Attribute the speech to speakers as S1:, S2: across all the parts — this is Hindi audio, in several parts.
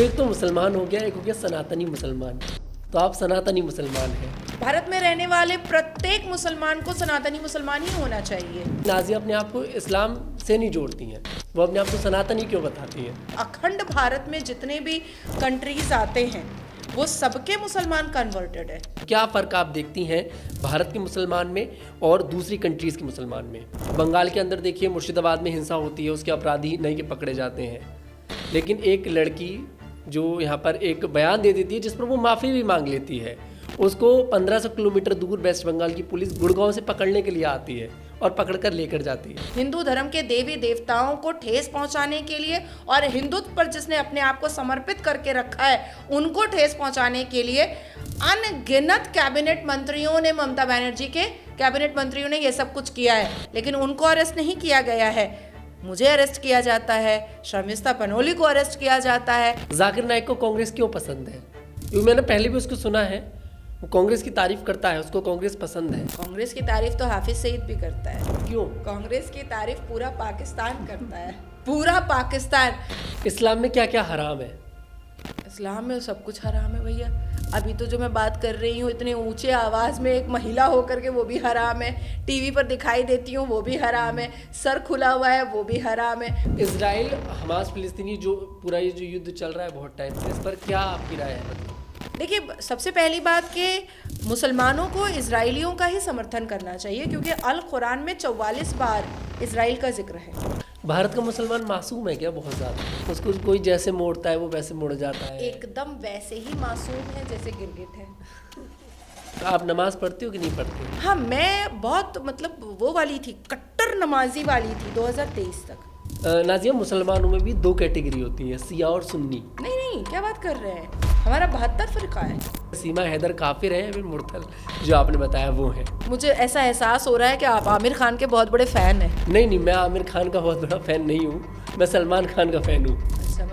S1: एक तो मुसलमान हो गया, एक हो गया सनातनी मुसलमान। तो आप सनातनी मुसलमान हैं।
S2: भारत में रहने वाले प्रत्येक मुसलमान को सनातनी मुसलमान ही होना चाहिए।
S1: नाज़िया अपने आप को इस्लाम से नहीं जोड़ती हैं, वो अपने आप को सनातनी क्यों बताती हैं?
S2: अखंड भारत में जितने भी कंट्रीज आते हैं वो सबके मुसलमान कन्वर्टेड है।
S1: क्या फ़र्क आप देखती हैं भारत के मुसलमान में और दूसरी कंट्रीज़ के मुसलमान में? बंगाल के अंदर देखिए, मुर्शिदाबाद में हिंसा होती है, उसके अपराधी नहीं के पकड़े जाते हैं, लेकिन एक लड़की जो यहाँ पर एक बयान दे देती है जिस पर वो माफ़ी भी मांग लेती है, उसको 1500 किलोमीटर दूर वेस्ट बंगाल की पुलिस गुड़गांव से पकड़ने के लिए आती है और पकड़कर लेकर जाती है।
S2: हिंदू धर्म के देवी देवताओं को ठेस पहुंचाने के लिए और हिंदुत्व पर जिसने अपने आप को समर्पित करके रखा है उनको ठेस पहुंचाने के लिए अनगिनत कैबिनेट मंत्रियों ने, ममता बनर्जी के कैबिनेट मंत्रियों ने ये सब कुछ किया है, लेकिन उनको अरेस्ट नहीं किया गया है। मुझे अरेस्ट किया जाता है, शर्मिस्ता पनोली को अरेस्ट किया जाता है।
S1: जाकिर नाइक को कांग्रेस क्यों पसंद है? क्योंकि मैंने पहले भी उसको सुना है, वो कांग्रेस की तारीफ करता है, उसको कांग्रेस पसंद है।
S2: कांग्रेस की तारीफ तो हाफिज सईद भी करता है।
S1: क्यों?
S2: कांग्रेस की तारीफ पूरा पाकिस्तान करता है, पूरा पाकिस्तान।
S1: इस्लाम में क्या क्या हराम है?
S2: इस्लाम में सब कुछ हराम है भैया। अभी तो जो मैं बात कर रही हूँ इतने ऊंचे आवाज़ में एक महिला होकर के, वो भी हराम है। टीवी पर दिखाई देती हूँ, वो भी हराम है। सर खुला हुआ है, वो भी हराम है।
S1: इजराइल हमास फिलिस्तीनी जो पूरा ये जो युद्ध चल रहा है बहुत टाइम से, इस पर क्या आपकी राय है?
S2: देखिए, सबसे पहली बात कि मुसलमानों को इजराइलियों का ही समर्थन करना चाहिए, क्योंकि अल कुरान में 44 बार इजराइल का जिक्र है।
S1: भारत का मुसलमान मासूम है क्या? बहुत ज़्यादा उसको कोई जैसे मोड़ता है वो वैसे मुड़ जाता है।
S2: एकदम वैसे ही मासूम है जैसे गिरगिट है।
S1: तो आप नमाज पढ़ती हो कि नहीं पढ़ती?
S2: हाँ, मैं बहुत मतलब वो वाली थी, कट्टर नमाजी वाली थी 2023 तक।
S1: नाज़िया, मुसलमानों में भी दो कैटेगरी होती है, शिया और सुन्नी।
S2: नहीं नहीं, क्या बात कर रहे हैं, हमारा 72 फिरका है।
S1: सीमा हैदर काफिर है या फिर मुर्तल जो आपने बताया वो है?
S2: मुझे ऐसा एहसास हो रहा है कि आप आमिर खान के बहुत बड़े फैन हैं।
S1: नहीं नहीं, मैं आमिर खान का बहुत बड़ा फैन नहीं हूँ, मैं सलमान खान का फैन हूँ।
S2: अच्छा,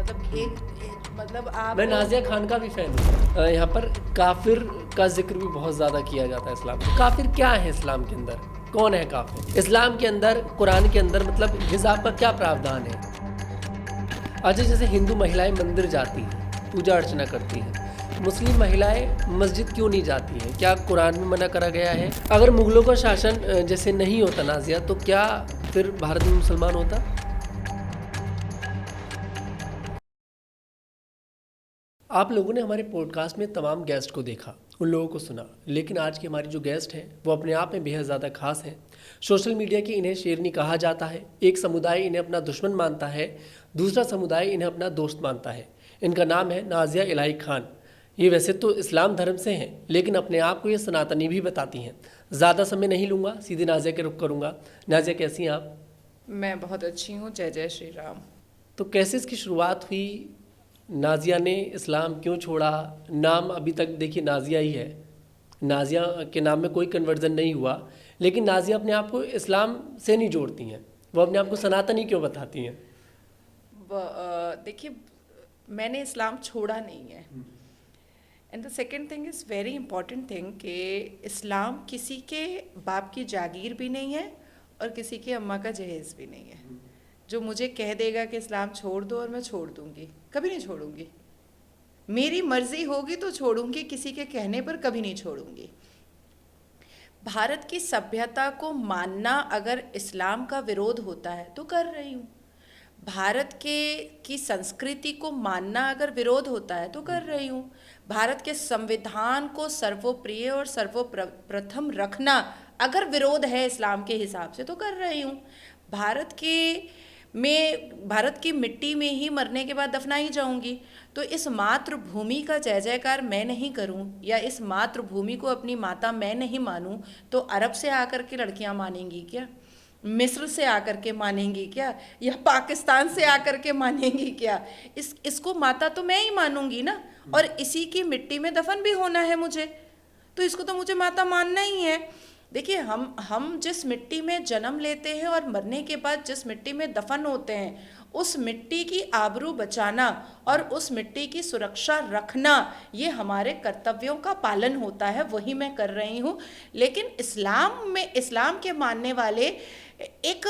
S2: मतलब आप।
S1: मैं नाज़िया खान का भी फैन हूँ। यहाँ पर काफिर का जिक्र भी बहुत ज़्यादा किया जाता है इस्लाम में। काफिर क्या है इस्लाम के अंदर? कौन है काफिर इस्लाम के अंदर, कुरान के अंदर? मतलब हिजाब का क्या प्रावधान है? अच्छा, जैसे हिंदू महिलाएं मंदिर जाती हैं, पूजा अर्चना करती हैं, मुस्लिम महिलाएं मस्जिद क्यों नहीं जाती हैं? क्या कुरान में मना करा गया है? अगर मुगलों का शासन जैसे नहीं होता नाज़िया, तो क्या फिर भारत में मुसलमान होता? आप लोगों ने हमारे पॉडकास्ट में तमाम गेस्ट को देखा, उन लोगों को सुना, लेकिन आज की हमारी जो गेस्ट हैं वो अपने आप में बेहद ज़्यादा खास हैं। सोशल मीडिया की इन्हें शेरनी कहा जाता है। एक समुदाय इन्हें अपना दुश्मन मानता है, दूसरा समुदाय इन्हें अपना दोस्त मानता है। इनका नाम है नाज़िया इलाही खान। ये वैसे तो इस्लाम धर्म से हैं, लेकिन अपने आप को ये सनातनी भी बताती हैं। ज़्यादा समय नहीं लूँगा, सीधे नाज़िया के रुख करूँगा। नाज़िया, कैसी हैं आप?
S2: मैं बहुत अच्छी हूँ, जय जय श्री राम।
S1: तो कैसे इसकी शुरुआत हुई? नाज़िया ने इस्लाम क्यों छोड़ा? नाम अभी तक देखिए नाज़िया ही है, नाज़िया के नाम में कोई कन्वर्जन नहीं हुआ, लेकिन नाज़िया अपने आप को इस्लाम से नहीं जोड़ती हैं, वो अपने आप को सनातनी क्यों बताती हैं?
S2: देखिए, मैंने इस्लाम छोड़ा नहीं है। And the second thing is very important thing कि इस्लाम किसी के बाप की जागीर भी नहीं है और किसी की अम्मा का जहेज़ भी नहीं है। जो मुझे कह देगा कि इस्लाम छोड़ दो और मैं छोड़ दूंगी, कभी नहीं छोड़ूंगी। मेरी मर्जी होगी तो छोड़ूंगी, किसी के कहने पर कभी नहीं छोड़ूंगी। भारत की सभ्यता को मानना अगर इस्लाम का विरोध होता है तो कर रही हूँ। भारत की संस्कृति को मानना अगर विरोध होता है तो कर रही हूँ। भारत के संविधान को सर्वोप्रिय और सर्वप्रथम रखना अगर विरोध है इस्लाम के हिसाब से तो कर रही हूँ। भारत की मिट्टी में ही मरने के बाद दफनाई जाऊंगी, तो इस मातृभूमि का जय जयकार मैं नहीं करूं या इस मातृभूमि को अपनी माता मैं नहीं मानूं तो अरब से आकर के लड़कियां मानेंगी क्या? मिस्र से आकर के मानेंगी क्या? या पाकिस्तान से आकर के मानेंगी क्या? इसको माता तो मैं ही मानूंगी ना, और इसी की मिट्टी में दफन भी होना है मुझे, तो इसको तो मुझे माता मानना ही है। देखिए, हम जिस मिट्टी में जन्म लेते हैं और मरने के बाद जिस मिट्टी में दफन होते हैं, उस मिट्टी की आबरू बचाना और उस मिट्टी की सुरक्षा रखना, ये हमारे कर्तव्यों का पालन होता है, वही मैं कर रही हूँ। लेकिन इस्लाम के मानने वाले एक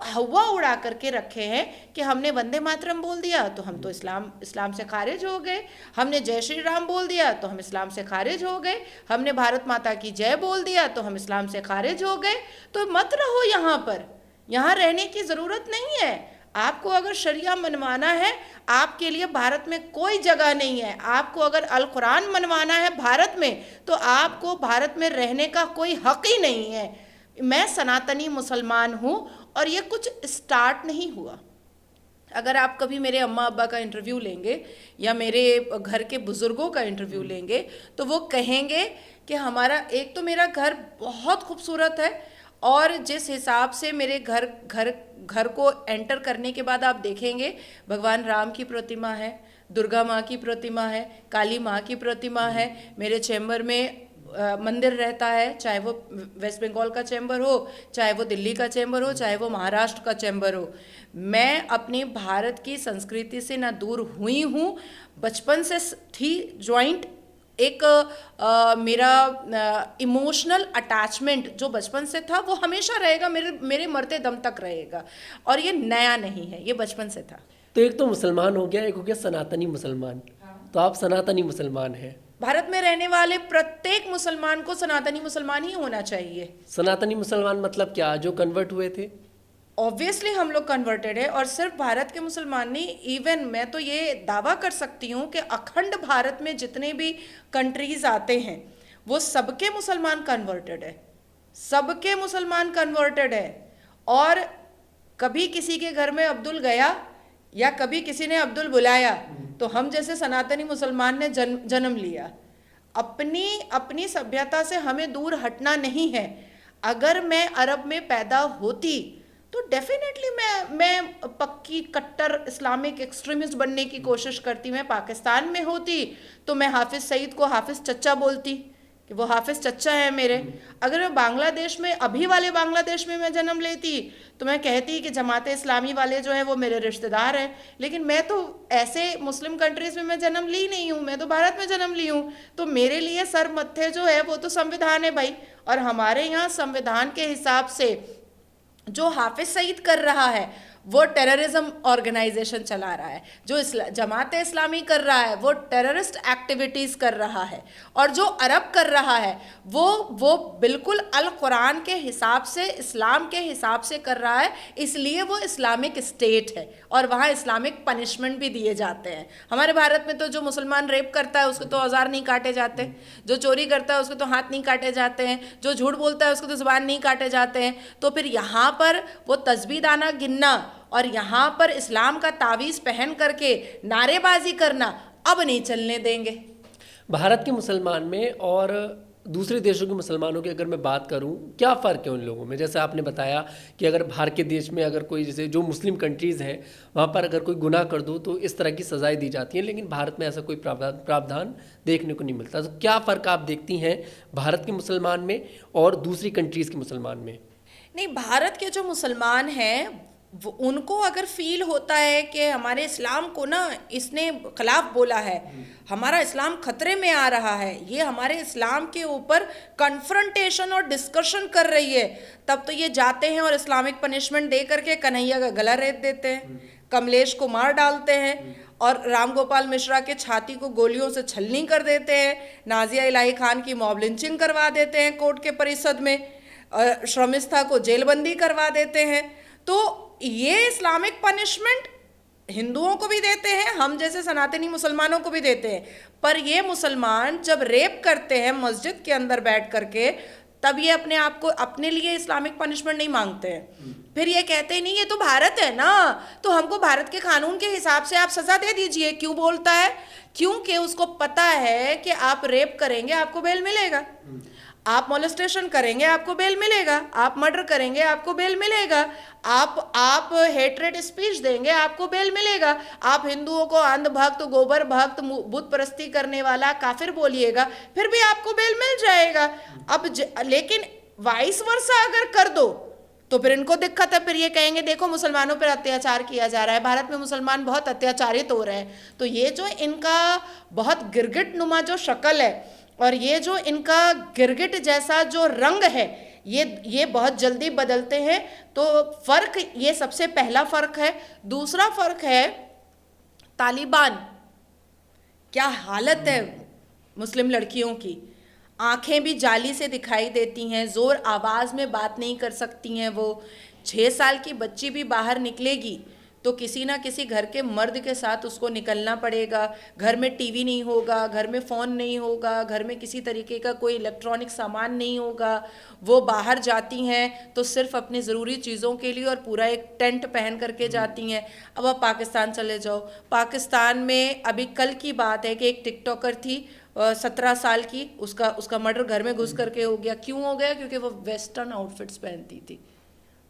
S2: हवा उड़ा करके रखे हैं कि हमने वंदे मातरम बोल दिया तो हम तो इस्लाम से खारिज हो गए, हमने जय श्री राम बोल दिया तो हम इस्लाम से खारिज हो गए, हमने भारत माता की जय बोल दिया तो हम इस्लाम से खारिज हो गए। तो मत रहो यहाँ पर, यहाँ रहने की ज़रूरत नहीं है। आपको अगर शरिया मनवाना है, आपके लिए भारत में कोई जगह नहीं है। आपको अगर अल कुरान मनवाना है भारत में, तो आपको भारत में रहने का कोई हक ही नहीं है। मैं सनातनी मुसलमान हूँ और ये कुछ स्टार्ट नहीं हुआ। अगर आप कभी मेरे अम्मा अब्बा का इंटरव्यू लेंगे या मेरे घर के बुज़ुर्गों का इंटरव्यू लेंगे तो वो कहेंगे कि हमारा एक तो मेरा घर बहुत खूबसूरत है, और जिस हिसाब से मेरे घर को एंटर करने के बाद आप देखेंगे भगवान राम की प्रतिमा है, दुर्गा माँ की प्रतिमा है, काली माँ की प्रतिमा है। मेरे चैम्बर में मंदिर रहता है, चाहे वो वेस्ट बंगाल का चैम्बर हो, चाहे वो दिल्ली का चैम्बर हो, चाहे वो महाराष्ट्र का चैम्बर हो। मैं अपनी भारत की संस्कृति से ना दूर हुई हूँ, बचपन से थी जॉइंट। एक मेरा इमोशनल अटैचमेंट जो बचपन से था वो हमेशा रहेगा, मेरे मरते दम तक रहेगा, और ये नया नहीं है, ये बचपन से था।
S1: तो एक तो मुसलमान हो गया, एक हो गया सनातनी मुसलमान। तो आप सनातनी मुसलमान हैं।
S2: भारत में रहने वाले प्रत्येक मुसलमान को सनातनी मुसलमान ही होना चाहिए।
S1: सनातनी मुसलमान मतलब क्या? जो कन्वर्ट हुए थे?
S2: ऑब्वियसली हम लोग कन्वर्टेड है, और सिर्फ भारत के मुसलमान नहीं, इवन मैं तो ये दावा कर सकती हूँ कि अखंड भारत में जितने भी कंट्रीज आते हैं वो सबके मुसलमान कन्वर्टेड है, सबके मुसलमान कन्वर्टेड है। और कभी किसी के घर में अब्दुल गया या कभी किसी ने अब्दुल बुलाया तो हम जैसे सनातनी मुसलमान ने जन्म लिया। अपनी सभ्यता से हमें दूर हटना नहीं है। अगर मैं अरब में पैदा होती तो डेफिनेटली मैं पक्की कट्टर इस्लामिक एक्सट्रीमिस्ट बनने की कोशिश करती। मैं पाकिस्तान में होती तो मैं हाफिज़ सईद को हाफिज़ चच्चा बोलती कि वो हाफिज़ चच्चा है मेरे। अगर मैं बांग्लादेश में, अभी वाले बांग्लादेश में मैं जन्म लेती तो मैं कहती कि जमात इस्लामी वाले जो है वो मेरे रिश्तेदार हैं। लेकिन मैं तो ऐसे मुस्लिम कंट्रीज़ में मैं जन्म ली नहीं हूँ, मैं तो भारत में जन्म ली हूँ। तो मेरे लिए सर मत्थे जो है वो तो संविधान है भाई, और हमारे यहाँ संविधान के हिसाब से जो हाफिज़ सईद कर रहा है वो टेररिज्म ऑर्गेनाइजेशन चला रहा है, जो जमात इस्लामी कर रहा है वो टेररिस्ट एक्टिविटीज़ कर रहा है, और जो अरब कर रहा है वो बिल्कुल अल कुरान के हिसाब से, इस्लाम के हिसाब से कर रहा है। इसलिए वो इस्लामिक स्टेट है और वहाँ इस्लामिक पनिशमेंट भी दिए जाते हैं। हमारे भारत में तो जो मुसलमान रेप करता है उसको तो औजार नहीं काटे जाते, जो चोरी करता है उसको तो हाथ नहीं काटे जाते हैं, जो झूठ बोलता है उसको तो ज़ुबान नहीं काटे जाते हैं। तो फिर यहाँ पर वो तस्बीह दाना गिनना और यहाँ पर इस्लाम का तावीज़ पहन करके नारेबाजी करना अब नहीं चलने देंगे।
S1: भारत के मुसलमान में और दूसरे देशों के मुसलमानों की अगर मैं बात करूं, क्या फ़र्क है उन लोगों में? जैसे आपने बताया कि अगर बाहर के देश में अगर कोई, जैसे जो मुस्लिम कंट्रीज़ हैं वहाँ पर अगर कोई गुनाह कर दो तो इस तरह की सज़ाएं दी जाती हैं, लेकिन भारत में ऐसा कोई प्रावधान देखने को नहीं मिलता। तो क्या फ़र्क आप देखती हैं भारत के मुसलमान में और दूसरी कंट्रीज़ के मुसलमान में?
S2: नहीं, भारत के जो मुसलमान हैं उनको अगर फील होता है कि हमारे इस्लाम को ना इसने खिलाफ बोला है, हमारा इस्लाम खतरे में आ रहा है, ये हमारे इस्लाम के ऊपर कन्फ्रंटेशन और डिस्कशन कर रही है, तब तो ये जाते हैं और इस्लामिक पनिशमेंट दे करके कन्हैया का गला रेत देते हैं, कमलेश को मार डालते हैं और राम गोपाल मिश्रा के छाती को गोलियों से छलनी कर देते हैं, नाजिया इलाही खान की मॉब लिंचिंग करवा देते हैं कोर्ट के परिसद में, शर्मिस्ता को जेलबंदी करवा देते हैं। तो ये इस्लामिक पनिशमेंट हिंदुओं को भी देते हैं, हम जैसे सनातनी मुसलमानों को भी देते हैं, पर ये मुसलमान जब रेप करते हैं मस्जिद के अंदर बैठ करके तब ये अपने आप को, अपने लिए इस्लामिक पनिशमेंट नहीं मांगते हैं। फिर ये कहते ही नहीं, ये तो भारत है ना, तो हमको भारत के कानून के हिसाब से आप सज़ा दे दीजिए। क्यों बोलता है? क्योंकि उसको पता है कि आप रेप करेंगे आपको बेल मिलेगा, आप मोलेस्टेशन करेंगे आपको बेल मिलेगा, आप मर्डर करेंगे आपको बेल मिलेगा, आप हेट्रेड स्पीच देंगे आपको बेल मिलेगा, आप हिंदुओं को अंधभक्त, गोबर भक्त, बुत परस्ती करने वाला काफिर बोलिएगा, फिर भी आपको बेल मिल जाएगा। लेकिन वाइस वर्सा अगर कर दो तो फिर इनको दिक्कत है, फिर ये कहेंगे देखो मुसलमानों पर अत्याचार किया जा रहा है, भारत में मुसलमान बहुत अत्याचारित हो रहे हैं। तो ये जो इनका बहुत गिरगिट नुमा जो शक्ल है और ये जो इनका गिरगिट जैसा जो रंग है, ये बहुत जल्दी बदलते हैं। तो फ़र्क, ये सबसे पहला फ़र्क है। दूसरा फ़र्क है तालिबान, क्या हालत है मुस्लिम लड़कियों की, आंखें भी जाली से दिखाई देती हैं, ज़ोर आवाज़ में बात नहीं कर सकती हैं। वो 6 साल की बच्ची भी बाहर निकलेगी तो किसी ना किसी घर के मर्द के साथ उसको निकलना पड़ेगा। घर में टीवी नहीं होगा, घर में फ़ोन नहीं होगा, घर में किसी तरीके का कोई इलेक्ट्रॉनिक सामान नहीं होगा। वो बाहर जाती हैं तो सिर्फ अपनी ज़रूरी चीज़ों के लिए, और पूरा एक टेंट पहन करके जाती हैं। अब आप पाकिस्तान चले जाओ, पाकिस्तान में अभी कल की बात है कि एक टिकटॉकर थी 17 साल की, उसका मर्डर घर में घुस करके हो गया। क्यों हो गया? क्योंकि वो वेस्टर्न आउटफिट्स पहनती थी,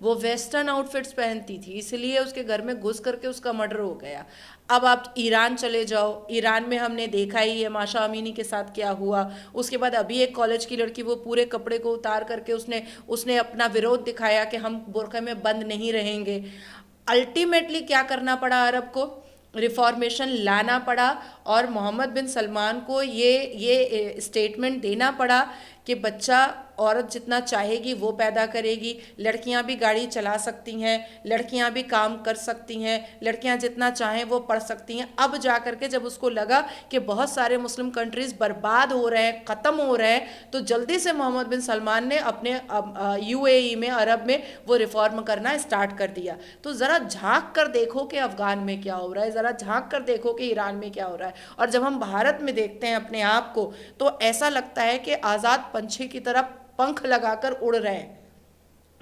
S2: वो वेस्टर्न आउटफिट्स पहनती थी, इसलिए उसके घर में घुस करके उसका मर्डर हो गया। अब आप ईरान चले जाओ, ईरान में हमने देखा ही है माशा अमीनी के साथ क्या हुआ। उसके बाद अभी एक कॉलेज की लड़की, वो पूरे कपड़े को उतार करके उसने अपना विरोध दिखाया कि हम बुर्का में बंद नहीं रहेंगे। अल्टीमेटली क्या करना पड़ा अरब को? रिफॉर्मेशन लाना पड़ा, और मोहम्मद बिन सलमान को ये स्टेटमेंट देना पड़ा कि बच्चा औरत जितना चाहेगी वो पैदा करेगी, लड़कियां भी गाड़ी चला सकती हैं, लड़कियां भी काम कर सकती हैं, लड़कियां जितना चाहें वो पढ़ सकती हैं। अब जा कर के जब उसको लगा कि बहुत सारे मुस्लिम कंट्रीज़ बर्बाद हो रहे हैं, ख़त्म हो रहे हैं, तो जल्दी से मोहम्मद बिन सलमान ने अपने UAE में, अरब में वो रिफॉर्म करना स्टार्ट कर दिया। तो ज़रा झांक कर देखो कि अफ़गान में क्या हो रहा है, ज़रा झांक कर देखो कि ईरान में क्या हो रहा है। और जब हम भारत में देखते हैं अपने आप को, तो ऐसा लगता है कि आज़ाद पंछी की तरह पंख लगाकर उड़ रहे हैं,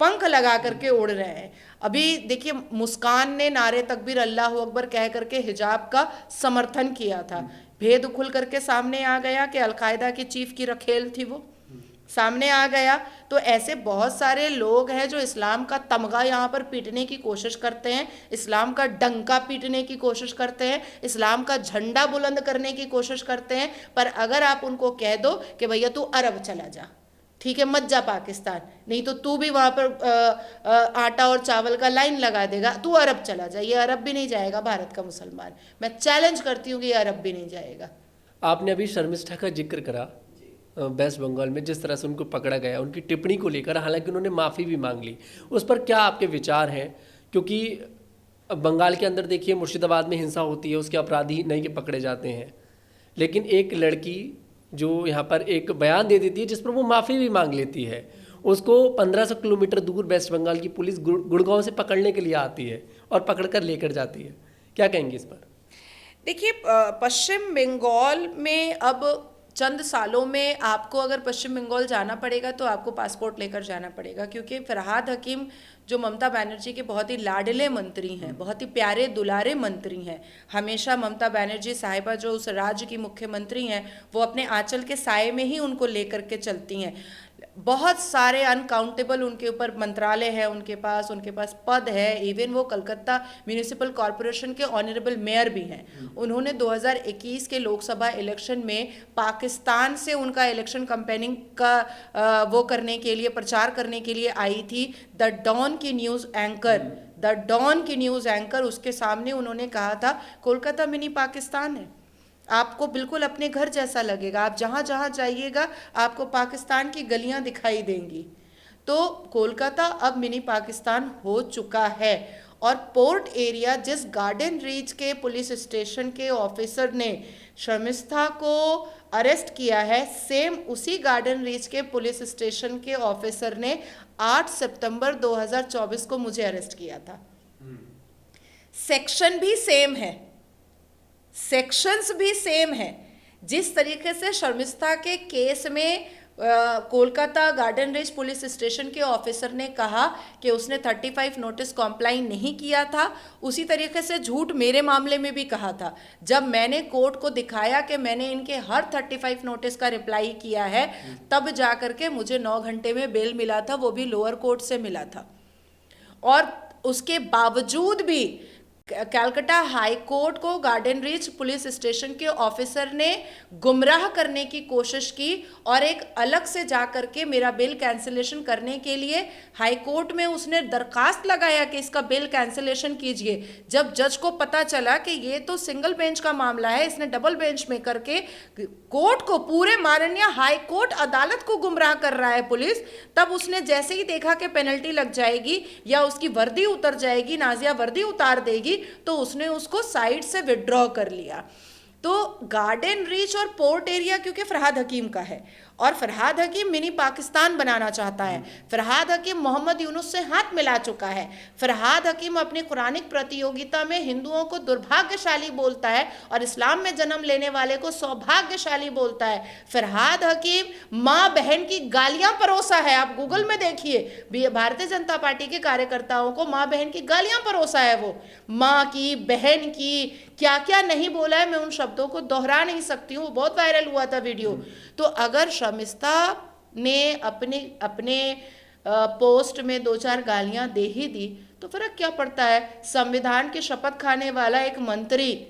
S2: पंख लगा करके उड़ रहे हैं। अभी देखिए, मुस्कान ने नारे तकबीर अल्लाह अकबर कह करके हिजाब का समर्थन किया था। भेद खुल करके सामने आ गया कि अलकायदा की चीफ की रखेल थी, वो सामने आ गया। तो ऐसे बहुत सारे लोग हैं जो इस्लाम का तमगा यहाँ पर पीटने की कोशिश करते हैं, इस्लाम का डंका पीटने की कोशिश करते हैं, इस्लाम का झंडा बुलंद करने की कोशिश करते हैं। पर अगर आप उनको कह दो कि भैया तू अरब चला जा, ठीक है, मत जा पाकिस्तान, नहीं तो तू भी वहाँ पर आटा और चावल का लाइन लगा देगा, तू अरब चला जा, ये अरब भी नहीं जाएगा भारत का मुसलमान। मैं चैलेंज करती हूँ कि ये अरब भी नहीं जाएगा।
S1: आपने अभी शर्मिष्ठा का जिक्र करा, वेस्ट बंगाल में जिस तरह से उनको पकड़ा गया, उनकी टिप्पणी को लेकर, हालांकि उन्होंने माफ़ी भी मांग ली, उस पर क्या आपके विचार हैं? क्योंकि बंगाल के अंदर देखिए, मुर्शिदाबाद में हिंसा होती है, उसके अपराधी नहीं के पकड़े जाते हैं, लेकिन एक लड़की जो यहाँ पर एक बयान दे देती है जिस पर वो माफ़ी भी मांग लेती है, उसको 1500 किलोमीटर दूर वेस्ट बंगाल की पुलिस गुड़गांव से पकड़ने के लिए आती है और पकड़कर लेकर जाती है। क्या कहेंगे इस पर?
S2: देखिए, पश्चिम बंगाल में अब चंद सालों में आपको अगर पश्चिम बंगाल जाना पड़ेगा तो आपको पासपोर्ट लेकर जाना पड़ेगा, क्योंकि फरहाद हकीम जो ममता बनर्जी के बहुत ही लाडले मंत्री हैं, बहुत ही प्यारे दुलारे मंत्री हैं, हमेशा ममता बनर्जी साहिबा जो उस राज्य की मुख्यमंत्री हैं, वो अपने आंचल के साए में ही उनको लेकर के चलती हैं। बहुत सारे अनकाउंटेबल उनके ऊपर मंत्रालय है, उनके पास पद है। इवन वो कलकत्ता म्यूनिसिपल कॉरपोरेशन के ऑनरेबल मेयर भी हैं। उन्होंने 2021 के लोकसभा इलेक्शन में पाकिस्तान से उनका इलेक्शन कैंपेनिंग का वो करने के लिए, प्रचार करने के लिए आई थी। द डॉन की न्यूज़ एंकर उसके सामने उन्होंने कहा था कोलकाता मिनी पाकिस्तान है, आपको बिल्कुल अपने घर जैसा लगेगा, आप जहाँ जहाँ जाइएगा आपको पाकिस्तान की गलियाँ दिखाई देंगी। तो कोलकाता अब मिनी पाकिस्तान हो चुका है। और पोर्ट एरिया, जिस गार्डन रीच के पुलिस स्टेशन के ऑफिसर ने शर्मिष्ठा को अरेस्ट किया है, सेम उसी गार्डन रीच के पुलिस स्टेशन के ऑफिसर ने 8 सितंबर 2024 को मुझे अरेस्ट किया था। सेक्शन भी सेम है, सेक्शंस भी सेम है। जिस तरीके से शर्मिष्ठा के केस में Kolkata garden reach police station के ऑफिसर ने कहा कि उसने 35 नोटिस कॉम्प्लाई नहीं किया था, उसी तरीके से झूठ मेरे मामले में भी कहा था। जब मैंने कोर्ट को दिखाया कि मैंने इनके हर 35 नोटिस का रिप्लाई किया है, तब जाकर के मुझे 9 घंटे में बेल मिला था, वो भी लोअर कोर्ट से मिला था। और उसके बावजूद भी कलकत्ता हाई कोर्ट को गार्डन रीच पुलिस स्टेशन के ऑफिसर ने गुमराह करने की कोशिश की और एक अलग से जा करके मेरा बिल कैंसिलेशन करने के लिए हाई कोर्ट में उसने दरखास्त लगाया कि इसका बिल कैंसिलेशन कीजिए। जब जज को पता चला कि ये तो सिंगल बेंच का मामला है, इसने डबल बेंच में करके कोर्ट को, पूरे माननीय हाई कोर्ट अदालत को गुमराह कर रहा है पुलिस, तब उसने जैसे ही देखा कि पेनल्टी लग जाएगी या उसकी वर्दी उतर जाएगी, नाजिया वर्दी उतार देगी, तो उसने उसको साइड से विड्रॉ कर लिया। तो गार्डन रीच और पोर्ट एरिया क्योंकि फरहाद हकीम का है और फरहाद हकीम मिनी पाकिस्तान बनाना चाहता है। फरहाद हकीम मोहम्मद यूनुस से हाथ मिला चुका है। फरहाद हकीम अपनी कुरानिक प्रतियोगिता में हिंदुओं को दुर्भाग्यशाली बोलता है और इस्लाम में जन्म लेने वाले को सौभाग्यशाली बोलता है। फरहाद हकीम माँ बहन की गालियां परोसा है। आप गूगल में देखिए, भारतीय जनता पार्टी के कार्यकर्ताओं को माँ बहन की गालियां परोसा है। वो माँ की, बहन की, क्या क्या नहीं बोला है, मैं उन शब्दों को दोहरा नहीं सकती हूँ, बहुत वायरल हुआ था वीडियो। तो अगर शमिस्ता ने अपने पोस्ट में 2-4 गालियां दे ही दी तो फर्क क्या पड़ता है। संविधान की शपथ खाने वाला एक मंत्री,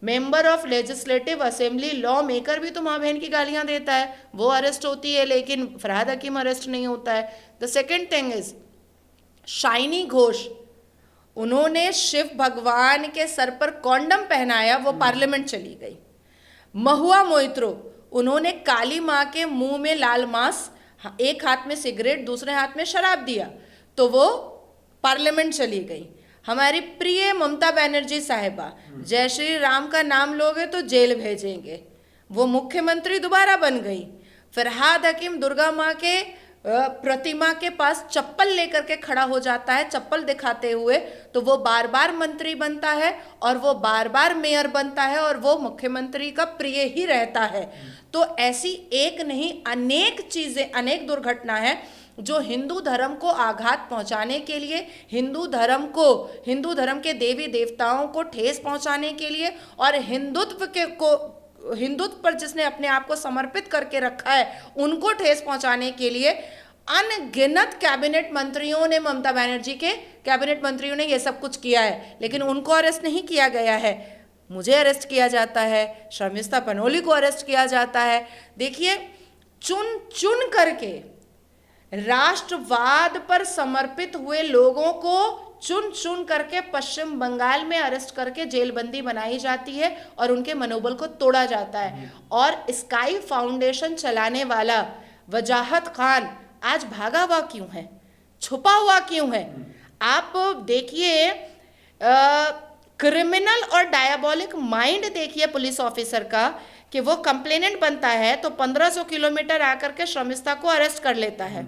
S2: member of legislative assembly, law maker भी तो माँ बहन की गालियां देता है, वो अरेस्ट होती है, लेकिन फरहाद हकीम अरेस्ट नहीं होता है। The second thing is shiny Ghosh, उन्होंने शिव भगवान के सर पर कॉन्डम पहनाया, वो पार्लियामेंट चली गई। महुआ मोइत्रो, उन्होंने काली माँ के मुंह में लाल मांस, एक हाथ में सिगरेट दूसरे हाथ में शराब दिया, तो वो पार्लियामेंट चली गई। हमारी प्रिय ममता बनर्जी साहिबा, जय श्री राम का नाम लोगे तो जेल भेजेंगे, वो मुख्यमंत्री दोबारा बन गई। फरहाद हकीम दुर्गा माँ के प्रतिमा के पास चप्पल लेकर के खड़ा हो जाता है, चप्पल दिखाते हुए, तो वो बार बार मंत्री बनता है और वो बार बार मेयर बनता है और वो मुख्यमंत्री का प्रिय ही रहता है। तो ऐसी एक नहीं अनेक चीजें, अनेक दुर्घटना है जो हिंदू धर्म को आघात पहुंचाने के लिए, हिंदू धर्म के देवी देवताओं को ठेस पहुंचाने के लिए और हिंदुत्व पर जिसने अपने आप को समर्पित करके रखा है उनको ठेस पहुंचाने के लिए अनगिनत कैबिनेट मंत्रियों ने, ममता बनर्जी के कैबिनेट मंत्रियों ने ये सब कुछ किया है, लेकिन उनको अरेस्ट नहीं किया गया है। मुझे अरेस्ट किया जाता है, शर्मिस्ता पनोली को अरेस्ट किया जाता है। देखिए, चुन चुन करके राष्ट्रवाद पर समर्पित हुए लोगों को चुन चुन करके पश्चिम बंगाल में अरेस्ट करके जेलबंदी बनाई जाती है और उनके मनोबल को तोड़ा जाता है। और स्काई फाउंडेशन चलाने वाला वजाहत खान आज भागा हुआ क्यों है, छुपा हुआ क्यों है? आप देखिए, क्रिमिनल और डायबोलिक माइंड देखिए पुलिस ऑफिसर का, कि वो कंप्लेनेंट बनता है तो 1500 किलोमीटर आकर के शर्मिस्ता को अरेस्ट कर लेता है।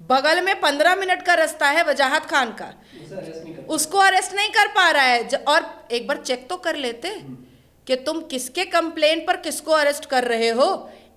S2: बगल में 15 मिनट का रास्ता है वजाहत खान का, उसको अरेस्ट नहीं कर पा रहा है। और एक बार चेक तो कर लेते कि तुम किसके कंप्लेंट पर किसको अरेस्ट कर रहे हो।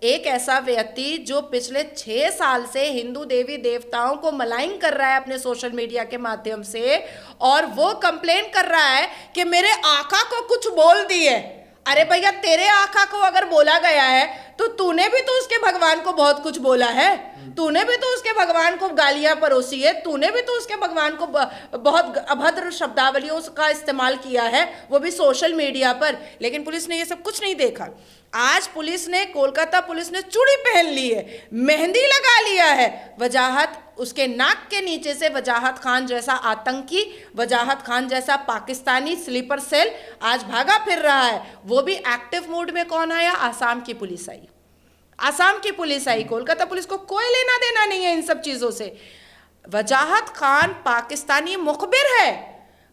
S2: एक ऐसा व्यक्ति जो पिछले 6 साल से हिंदू देवी देवताओं को मलाइन कर रहा है अपने सोशल मीडिया के माध्यम से, और वो कंप्लेन कर रहा है कि मेरे आका को कुछ बोल दिए। अरे भैया, तेरे आका को अगर बोला गया है तो तूने भी तो उसके भगवान को बहुत कुछ बोला है, तूने भी तो उसके भगवान को गालियां परोसी है, तूने भी तो उसके भगवान को बहुत अभद्र शब्दावलियों का इस्तेमाल किया है, वो भी सोशल मीडिया पर। लेकिन पुलिस ने ये सब कुछ नहीं देखा। आज कोलकाता पुलिस ने चूड़ी पहन ली है, मेहंदी लगा लिया है, उसके नाक के नीचे से वजाहत खान जैसा आतंकी, वजाहत खान जैसा पाकिस्तानी स्लीपर सेल आज भागा फिर रहा है। वो भी एक्टिव मोड में कौन आया? आसाम की पुलिस आई। कोलकाता पुलिस को कोई लेना देना नहीं है इन सब चीजों से। वजाहत खान पाकिस्तानी मुखबिर है,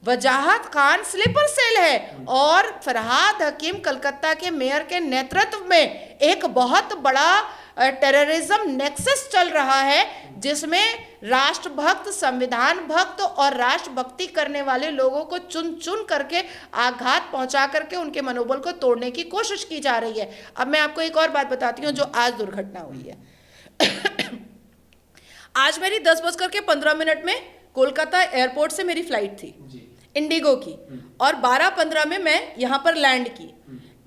S2: वजाहत खान स्लीपर सेल है, और फरहाद हकीम कलकत्ता के मेयर के नेतृत्व में एक बहुत बड़ा टेररिज्म नेक्सस चल रहा है, जिसमें राष्ट्रभक्त, संविधान भक्त और राष्ट्रभक्ति करने वाले लोगों को चुन चुन करके आघात पहुंचा करके उनके मनोबल को तोड़ने की कोशिश की जा रही है। अब मैं आपको एक और बात बताती हूँ जो आज दुर्घटना हुई है। आज मेरी 10:15 में कोलकाता एयरपोर्ट से मेरी फ्लाइट थी इंडिगो की, और 12:15 में मैं यहाँ पर लैंड की।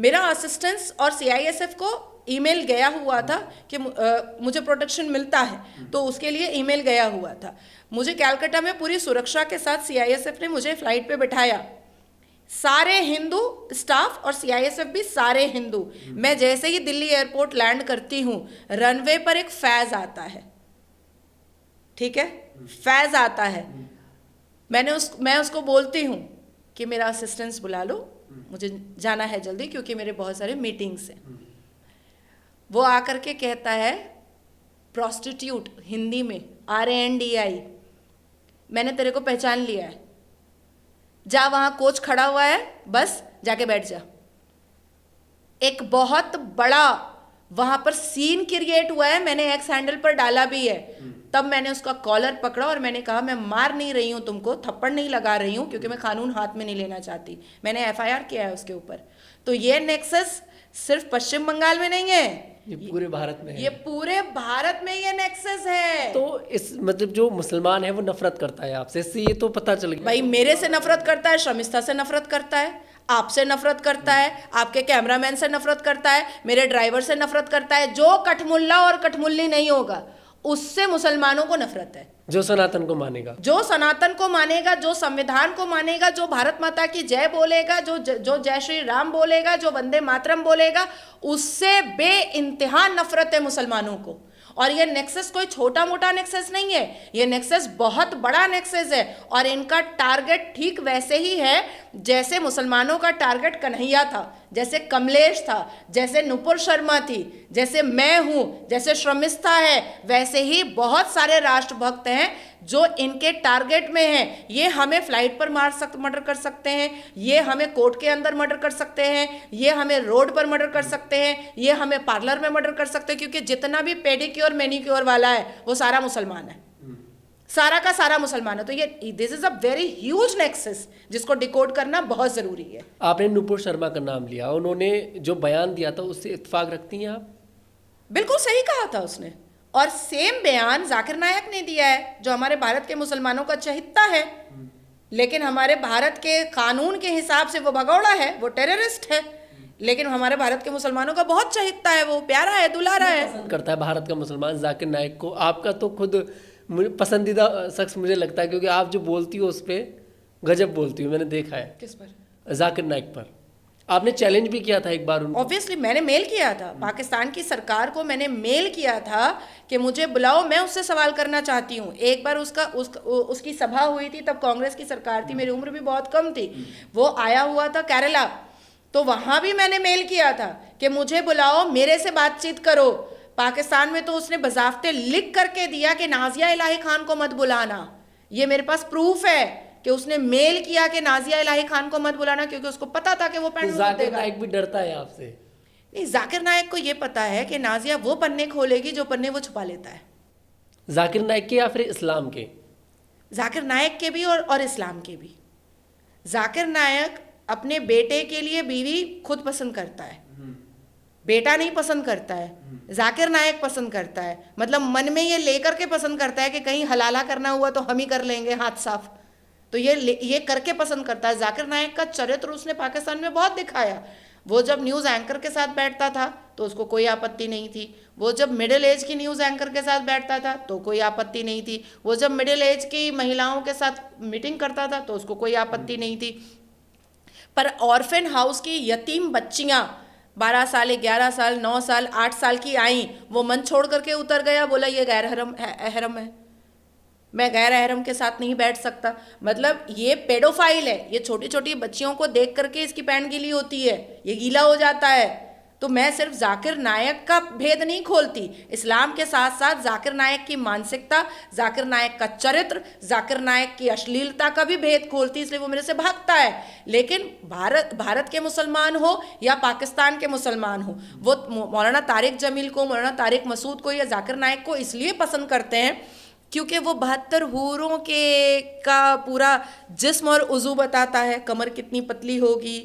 S2: मेरा असिस्टेंस और सीआईएसएफ को ईमेल गया हुआ था कि मुझे प्रोटेक्शन मिलता है, तो उसके लिए ईमेल गया हुआ था। मुझे कलकत्ता में पूरी सुरक्षा के साथ सीआईएसएफ ने मुझे फ्लाइट पे बिठाया, सारे हिंदू स्टाफ और सीआईएसएफ भी सारे हिंदू। मैं जैसे ही दिल्ली एयरपोर्ट लैंड करती हूँ, रनवे पर एक फैज आता है, ठीक है, फैज आता है। मैं उसको बोलती हूँ कि मेरा असिस्टेंस बुला लो, मुझे जाना है जल्दी क्योंकि मेरे बहुत सारे मीटिंग्स हैं। वो आकर के कहता है प्रोस्टिट्यूट, हिंदी में RANDI, मैंने तेरे को पहचान लिया है, जा वहाँ कोच खड़ा हुआ है, बस जाके बैठ जा। एक बहुत बड़ा वहाँ पर सीन क्रिएट हुआ है, मैंने एक्स हैंडल पर डाला भी है। तब मैंने उसका कॉलर पकड़ा और मैंने कहा मैं मार नहीं रही हूँ तुमको, थप्पड़ नहीं लगा रही हूँ, क्योंकि मैं कानून हाथ में नहीं लेना चाहती। मैंने FIR किया है उसके ऊपर। तो ये नेक्सस सिर्फ पश्चिम बंगाल में नहीं है,
S1: ये पूरे भारत में है।
S2: ये पूरे भारत में ये नेक्सस है।
S1: तो इस मतलब जो मुसलमान है वो नफरत करता है आपसे, इससे ये तो पता चल गया।
S2: भाई मेरे से नफरत करता है, शर्मिस्ता से नफरत करता है, आपसे नफरत करता है, आपके कैमरामैन से नफरत करता है, मेरे ड्राइवर से नफरत करता है। जो कठमुल्ला और कठमुल्ली नहीं होगा उससे मुसलमानों को नफरत है।
S1: जो सनातन को मानेगा,
S2: जो सनातन को मानेगा, जो संविधान को मानेगा, जो भारत माता की जय बोलेगा, जो जय श्री राम बोलेगा, जो वंदे मातरम बोलेगा, उससे बेइंतहा नफरत है मुसलमानों को। और ये नेक्सस कोई छोटा मोटा नेक्सस नहीं है, ये नेक्सस बहुत बड़ा नेक्सस है। और इनका टारगेट ठीक वैसे ही है जैसे मुसलमानों का टारगेट कन्हैया था, जैसे कमलेश था, जैसे नुपुर शर्मा थी, जैसे मैं हूं, जैसे शर्मिष्ठा है, वैसे ही बहुत सारे राष्ट्रभक्त हैं जो इनके टारगेट में हैं। ये हमें फ्लाइट पर मर्डर कर सकते हैं, ये हमें कोर्ट के अंदर मर्डर कर सकते हैं, ये हमें रोड पर मर्डर कर सकते हैं, ये हमें पार्लर में मर्डर कर सकते हैं, क्योंकि जितना भी पेडिक्योर मैनिक्योर वाला है वो सारा मुसलमान है, सारा का सारा मुसलमान है। तो ये this is a very huge nexus जिसको डिकोड करना बहुत जरूरी है।
S1: आपने नुपुर शर्मा का नाम लिया, उन्होंने जो बयान दिया था उससे इत्तेफाक रखती हैं आप?
S2: बिल्कुल सही कहा था उसने, और सेम बयान जाकिर नायक ने दिया है, जो हमारे भारत के मुसलमानों का चहिता है, लेकिन हमारे भारत के कानून के हिसाब से वो भगौड़ा है, वो टेररिस्ट है, लेकिन हमारे भारत के मुसलमानों का बहुत चहिता है, वो प्यारा है, दुलारा है।
S1: करता है भारत का मुसलमान जाकिर नायक को। आपका तो खुद पसंदीदा शख्स मुझे लगता है, क्योंकि आप जो बोलती हो उस पर गजब बोलती हो, मैंने देखा है।
S2: किस पर?
S1: जाकिर नायक पर आपने चैलेंज भी किया था एक बार उनको।
S2: ऑब्वियसली मैंने मेल किया था, पाकिस्तान की सरकार को मैंने मेल किया था कि मुझे बुलाओ, मैं उससे सवाल करना चाहती हूँ। एक बार उसकी सभा हुई थी, तब कांग्रेस की सरकार थी, मेरी उम्र भी बहुत कम थी, वो आया हुआ था केरला, तो वहाँ भी मैंने मेल किया था कि मुझे बुलाओ, मेरे से बातचीत करो। पाकिस्तान में तो उसने बजाफ्ते लिख करके दिया कि नाजिया इलाही खान को मत बुलाना। ये मेरे पास प्रूफ है कि उसने मेल किया कि नाजिया इलाही खान को मत बुलाना, क्योंकि उसको पता था कि वो पैंट
S1: जाकिर नायक भी डरता है आपसे?
S2: नहीं, जाकिर नायक को ये पता है कि नाजिया वो पन्ने खोलेगी जो पन्ने वो छुपा लेता है।
S1: जाकिर नायक के या फिर इस्लाम के?
S2: जाकिर नायक के भी और इस्लाम के भी। जाकिर नायक अपने बेटे के लिए बीवी खुद पसंद करता है, बेटा नहीं पसंद करता है, जाकिर नायक पसंद करता है। मतलब मन में ये लेकर के पसंद करता है कि कहीं हलाला करना हुआ तो हम ही कर लेंगे हाथ साफ, तो ये करके पसंद करता है। जाकिर नायक का चरित्र उसने पाकिस्तान में बहुत दिखाया। वो जब न्यूज़ एंकर के साथ बैठता था तो उसको कोई आपत्ति नहीं थी, वो जब मिडिल एज की न्यूज़ एंकर के साथ बैठता था तो कोई आपत्ति नहीं थी, वो जब मिडिल एज की महिलाओं के साथ मीटिंग करता था तो उसको कोई आपत्ति नहीं थी। पर ऑर्फन हाउस की यतीम बच्चियाँ 12 साल, 11 साल, 9 साल, 8 साल की आई, वो मन छोड़ करके उतर गया, बोला ये गैर अहरम है, मैं गैर अहरम के साथ नहीं बैठ सकता। मतलब ये पेडोफाइल है, ये छोटी छोटी बच्चियों को देख करके इसकी पैंट गीली होती है, ये गीला हो जाता है। तो मैं सिर्फ जाकिर नायक का भेद नहीं खोलती, इस्लाम के साथ साथ जाकिर नायक की मानसिकता, जाकिर नायक का चरित्र, जाकिर नायक की अश्लीलता का भी भेद खोलती, इसलिए वो मेरे से भागता है। लेकिन भारत के मुसलमान हो या पाकिस्तान के मुसलमान हो, वो मौलाना तारिक जमील को, मौलाना तारिक मसूद को या जाकिर नायक को इसलिए पसंद करते हैं क्योंकि वो 72 हूरों के का पूरा जिस्म और उज़ू बताता है। कमर कितनी पतली होगी,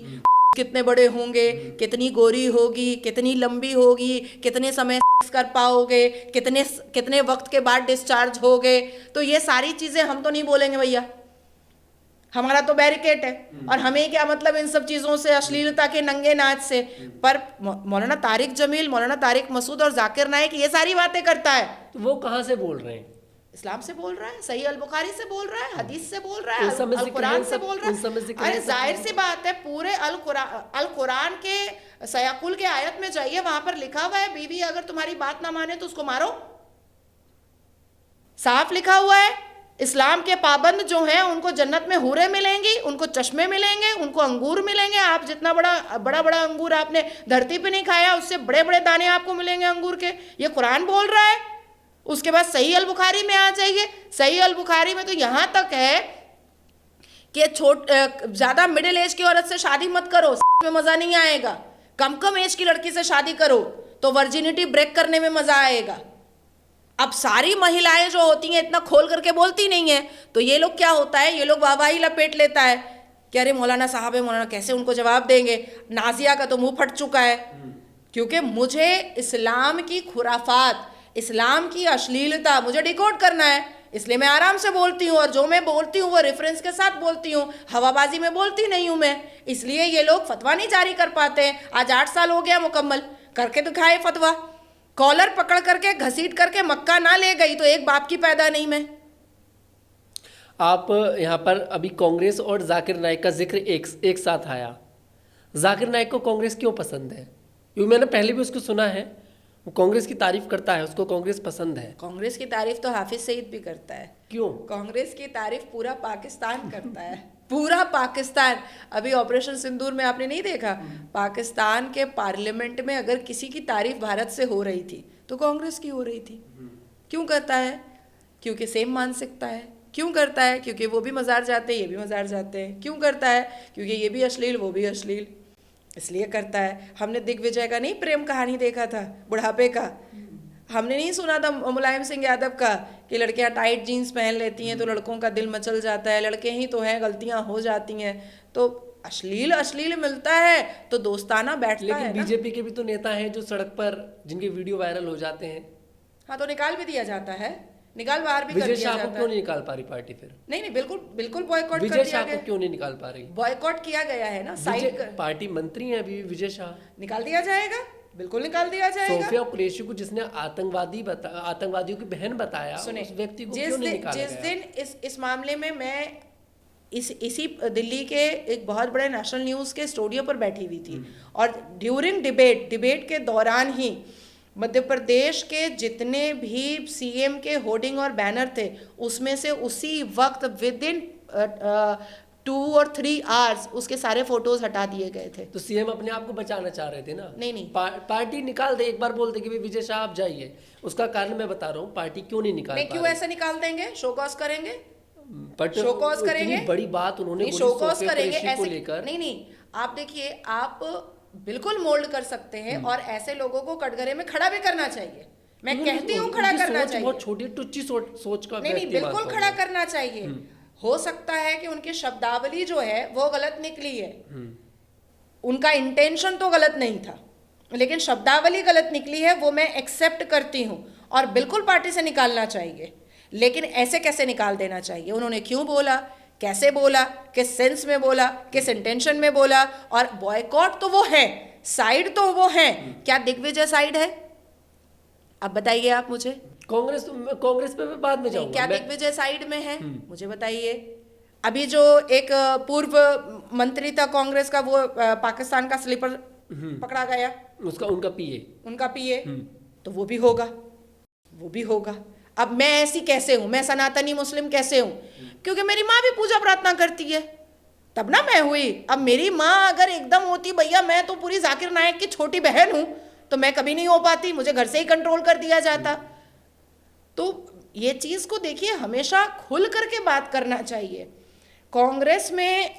S2: कितने बड़े होंगे, कितनी गोरी होगी, कितनी लंबी होगी, कितने समय कर पाओगे, कितने वक्त के बाद डिस्चार्ज होगे। तो ये सारी चीज़ें हम तो नहीं बोलेंगे भैया, हमारा तो बैरिकेड है, और हमें क्या मतलब इन सब चीज़ों से, अश्लीलता के नंगे नाच से। पर मौलाना तारिक जमील, मौलाना तारिक मसूद और जाकिर नाइक ये सारी बातें करता है,
S1: तो वो कहाँ से बोल रहे हैं?
S2: इस्लाम से बोल रहा है, सही अल बुखारी से बोल रहा है, हदीस से बोल रहा है,
S1: उन सब में
S2: अल
S1: जिक्र
S2: कुरान
S1: है,
S2: से बोल रहा
S1: उन सब में
S2: है।
S1: जिक्र
S2: अरे
S1: है सब
S2: जाहिर
S1: चीज़ें।
S2: सी बात है, पूरे अल कुरान के सयाकुल के आयत में जाइए, वहां पर लिखा हुआ है बीवी अगर तुम्हारी बात ना माने तो उसको मारो। साफ लिखा हुआ है। इस्लाम के पाबंद जो हैं उनको जन्नत में हूरें मिलेंगी, उनको चश्मे मिलेंगे, उनको अंगूर मिलेंगे। आप जितना बड़ा बड़ा बड़ा अंगूर आपने धरती पे नहीं खाया, उससे बड़े बड़े दाने आपको मिलेंगे अंगूर के। ये कुरान बोल रहा है। उसके बाद सही अल बुखारी में आ जाइए, सही अल बुखारी में तो यहाँ तक है कि ज़्यादा मिडिल एज की औरत से शादी मत करो, में मज़ा नहीं आएगा। कम एज की लड़की से शादी करो तो वर्जिनिटी ब्रेक करने में मज़ा आएगा। अब सारी महिलाएं जो होती हैं इतना खोल करके बोलती नहीं है, तो ये लोग क्या होता है, ये लोग वाहवाही लपेट लेता है कि अरे मौलाना साहब है, मौलाना कैसे उनको जवाब देंगे। नाजिया का तो मुंह फट चुका है, क्योंकि मुझे इस्लाम की खुराफात, इस्लाम की अश्लीलता मुझे डिकोड करना है, इसलिए मैं आराम से बोलती हूँ। और जो मैं बोलती हूँ वो रेफरेंस के साथ बोलती हूँ, हवाबाजी में बोलती नहीं हूँ मैं। इसलिए ये लोग फतवा नहीं जारी कर पाते हैं। आज 8 साल हो गया मुकम्मल, करके दिखाए फतवा। कॉलर पकड़ करके घसीट करके मक्का ना ले गई तो एक बाप की पैदा नहीं मैं।
S1: आप यहाँ पर अभी कांग्रेस और जाकिर नाइक का जिक्र एक साथ आया। जाकिर नाइक को कांग्रेस क्यों पसंद है? क्योंकि मैंने पहले भी उसको सुना है, वो कांग्रेस की तारीफ करता है, उसको कांग्रेस पसंद है।
S2: कांग्रेस की तारीफ तो हाफिज सईद भी करता है।
S1: क्यों?
S2: कांग्रेस की तारीफ पूरा पाकिस्तान करता है, पूरा पाकिस्तान। अभी ऑपरेशन सिंदूर में आपने नहीं देखा, पाकिस्तान के पार्लियामेंट में अगर किसी की तारीफ भारत से हो रही थी तो कांग्रेस की हो रही थी। क्यों करता है? क्योंकि सेम मानसिकता है। क्यों करता है? क्योंकि वो भी मज़ार जाते हैं, ये भी मज़ार जाते हैं। क्यों करता है? क्योंकि ये भी अश्लील, वो भी अश्लील, इसलिए करता है। हमने दिग्विजय का नहीं प्रेम कहानी देखा था, बुढ़ापे का? हमने नहीं सुना था मुलायम सिंह यादव का कि लड़कियां टाइट जीन्स पहन लेती हैं तो लड़कों का दिल मचल जाता है, लड़के ही तो हैं, गलतियां हो जाती हैं। तो अश्लील अश्लील मिलता है तो दोस्ताना बैठता है।
S1: लेकिन बीजेपी के भी तो नेता हैं जो सड़क पर जिनके वीडियो वायरल हो जाते हैं।
S2: हाँ, तो निकाल भी दिया जाता है, निकाल बाहर भी कर
S1: विजय
S2: दिया
S1: शाह को
S2: जाता
S1: क्यों
S2: है।
S1: नहीं निकाल पा रही पार्टी फिर?
S2: नहीं, बिल्कुल बिल्कुल बॉयकॉट कर
S1: विजय
S2: दिया
S1: शाह को
S2: गया।
S1: क्यों नहीं निकाल पा रही?
S2: बॉयकॉट किया गया है ना, साइड
S1: पार्टी मंत्री हैं अभी विजय शाह।
S2: निकाल दिया जाएगा, बिल्कुल निकाल दिया जाएगा।
S1: सोफिया कुरैशी को जिसने आतंकवादियों की बहन बताया,
S2: सुने,
S1: उस व्यक्ति को क्यों नहीं निकाला गया?
S2: जिस दिन इस मामले में मैं इसी दिल्ली के एक बहुत बड़े नेशनल न्यूज़ के स्टूडियो पर बैठी हुई थी, और ड्यूरिंग डिबेट के दौरान ही मध्य प्रदेश के जितने भी सीएम के होर्डिंग और बैनर थे, उसमें से उसी वक्त विद इन 2 और 3 आवर्स उसके सारे फोटोज हटा दिए गए थे।
S1: तो सीएम अपने आप को बचाना चाह रहे थे ना?
S2: नहीं।
S1: पार्टी निकाल दे, एक बार बोल दे कि भाई विजय शाह आप जाइए। उसका कारण मैं बता रहा हूँ, पार्टी क्यों नहीं निकाल पा रही।
S2: क्यों ऐसे निकाल देंगे? शो कॉज करेंगे,
S1: बट
S2: शो कॉज करेंगे।
S1: बड़ी बात उन्होंने
S2: शो कॉज करेंगे
S1: को
S2: ऐसे
S1: लेकर।
S2: नहीं, आप देखिए, आप बिल्कुल मोल्ड कर सकते हैं और ऐसे लोगों को कटघरे में खड़ा भी करना चाहिए। मैं कहती हूँ खड़ा करना चाहिए।
S1: बहुत छोटी टुच्ची सोच का
S2: नहीं, बिल्कुल खड़ा करना चाहिए। हो सकता है कि उनकी शब्दावली जो है वो गलत निकली है, उनका इंटेंशन तो गलत नहीं था, लेकिन शब्दावली गलत निकली है, वो मैं एक्सेप्ट करती हूँ। और बिल्कुल पार्टी से निकालना चाहिए, लेकिन ऐसे कैसे निकाल देना चाहिए? उन्होंने क्यों बोला, कैसे बोला, किस सेंस में बोला, किस इंटेंशन में बोला? और बॉयकॉट तो वो है, साइड तो वो है। क्या दिग्विजय साइड है? अब बताइए आप मुझे।
S1: कांग्रेस पे मैं बाद में जाऊंगा।
S2: क्या दिग्विजय साइड में है? मुझे बताइए। अभी जो एक पूर्व मंत्री था कांग्रेस का, वो पाकिस्तान का स्लीपर पकड़ा गया,
S1: उनका पीए,
S2: तो वो भी होगा, वो भी होगा। अब मैं ऐसी कैसे हूं? मैं सनातनी मुस्लिम कैसे हूं? क्योंकि मेरी माँ भी पूजा प्रार्थना करती है, तब ना मैं हुई। अब मेरी माँ अगर एकदम होती, भैया मैं तो पूरी जाकिर नाइक की छोटी बहन हूं, तो मैं कभी नहीं हो पाती, मुझे घर से ही कंट्रोल कर दिया जाता। तो ये चीज़ को देखिए, हमेशा खुल करके बात करना चाहिए। कांग्रेस में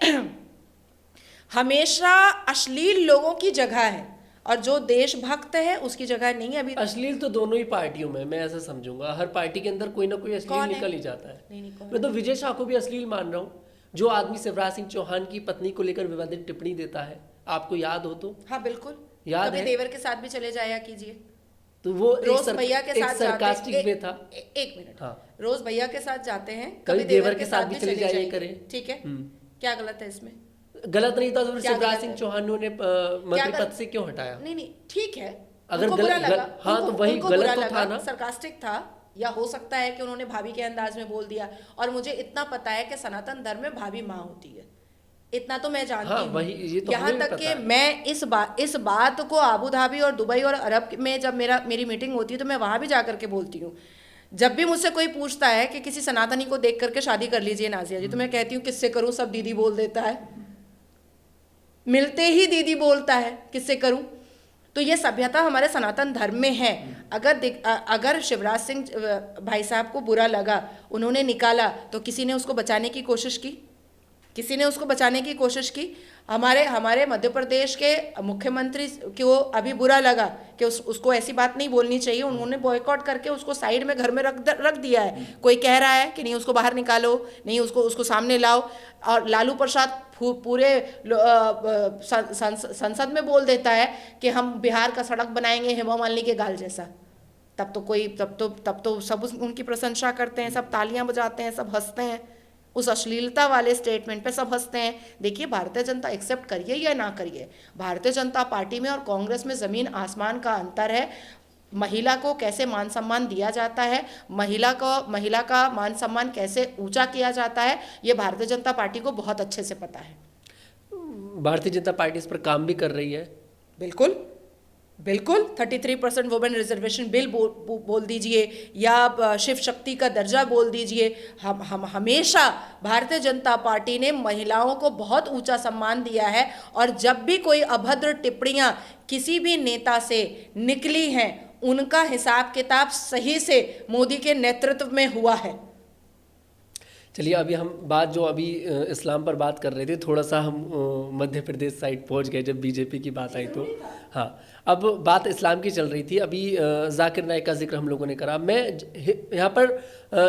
S2: हमेशा अश्लील लोगों की जगह है और जो देशभक्त है उसकी जगह नहीं है। अभी
S1: अश्लील तो दोनों ही पार्टियों में, मैं ऐसा समझूंगा। हर पार्टी के अंदर कोई ना कोई अश्लील निकल ही जाता है।
S2: नहीं,
S1: मैं तो विजय शाह को भी अश्लील मान रहा हूँ, जो आदमी शिवराज सिंह चौहान की पत्नी को लेकर विवादित टिप्पणी देता है, आपको याद हो तो?
S2: हाँ बिल्कुल
S1: याद है।
S2: देवर के साथ भी चले जाया कीजिए,
S1: तो वो
S2: रोज भैया के साथ
S1: सरकास्टिक वे था।
S2: एक मिनट,
S1: हाँ,
S2: रोज भैया के साथ जाते हैं,
S1: कभी देवर के साथ भी चले जाइए करें।
S2: ठीक है, क्या गलत है इसमें?
S1: गलत नहीं था तो फिर
S2: क्या
S1: शिवराज
S2: गलत
S1: सिंह
S2: है?
S1: चौहान ने मंत्री पद से क्यों हटाया?
S2: नहीं नहीं, ठीक है,
S1: अगर
S2: उनको
S1: गल-
S2: बुरा
S1: गल-
S2: लगा,
S1: हाँ, तो वही
S2: उनको
S1: गलत
S2: बुरा
S1: तो
S2: लगा,
S1: था ना।
S2: सरकास्टिक था, या हो सकता है कि उन्होंने भाभी के अंदाज में बोल दिया। और मुझे इतना पता है कि सनातन धर्म में भाभी माँ होती है, इतना तो मैं जानती
S1: हाँ,
S2: हूँ।
S1: वही, ये तो
S2: यहाँ
S1: हमें भी
S2: तक
S1: पता
S2: कि
S1: है।
S2: मैं इस बात को आबू धाबी और दुबई और अरब में जब मेरी मीटिंग होती है तो मैं वहाँ भी जा करके बोलती हूँ। जब भी मुझसे कोई पूछता है कि किसी सनातनी को देख करके शादी कर लीजिए नाजिया जी, तो मैं कहती हूँ किससे करूँ, सब दीदी बोल देता है, मिलते ही दीदी बोलता है, किससे करूं? तो ये सभ्यता हमारे सनातन धर्म में है। अगर शिवराज सिंह भाई साहब को बुरा लगा, उन्होंने निकाला, तो किसी ने उसको बचाने की कोशिश की? किसी ने उसको बचाने की कोशिश की? हमारे मध्य प्रदेश के मुख्यमंत्री को अभी बुरा लगा कि उसको ऐसी बात नहीं बोलनी चाहिए, उन्होंने बॉयकॉट करके उसको साइड में घर में रख दिया है। कोई कह रहा है कि नहीं उसको बाहर निकालो, नहीं उसको सामने लाओ, और लालू प्रसाद पूरे संसद में बोल देता है कि हम बिहार का सड़क बनाएंगे हेमा मालिनी के गाल जैसा। तब तो सब उनकी प्रशंसा करते हैं, सब तालियां बजाते हैं, सब हंसते हैं। उस अश्लीलता वाले स्टेटमेंट पे सब हंसते हैं। देखिए, भारतीय जनता एक्सेप्ट करिए या ना करिए, भारतीय जनता पार्टी में और कांग्रेस में ज़मीन आसमान का अंतर है। महिला को कैसे मान सम्मान दिया जाता है, महिला का मान सम्मान कैसे ऊंचा किया जाता है, ये भारतीय जनता पार्टी को बहुत अच्छे से पता है।
S1: भारतीय जनता पार्टी इस पर काम भी कर रही है।
S2: बिल्कुल बिल्कुल, 33% वुमेन रिजर्वेशन बिल बोल दीजिए, या शिव शक्ति का दर्जा बोल दीजिए। हम हमेशा भारतीय जनता पार्टी ने महिलाओं को बहुत ऊंचा सम्मान दिया है, और जब भी कोई अभद्र टिप्पणियां किसी भी नेता से निकली हैं, उनका हिसाब किताब सही से मोदी के नेतृत्व में हुआ है।
S1: चलिए, अभी हम बात जो अभी इस्लाम पर बात कर रहे थे, थोड़ा सा हम मध्य प्रदेश साइड पहुंच गए जब बीजेपी की बात आई तो। हाँ, अब बात इस्लाम की चल रही थी। अभी जाकिर नाइक का जिक्र हम लोगों ने करा। मैं यहाँ पर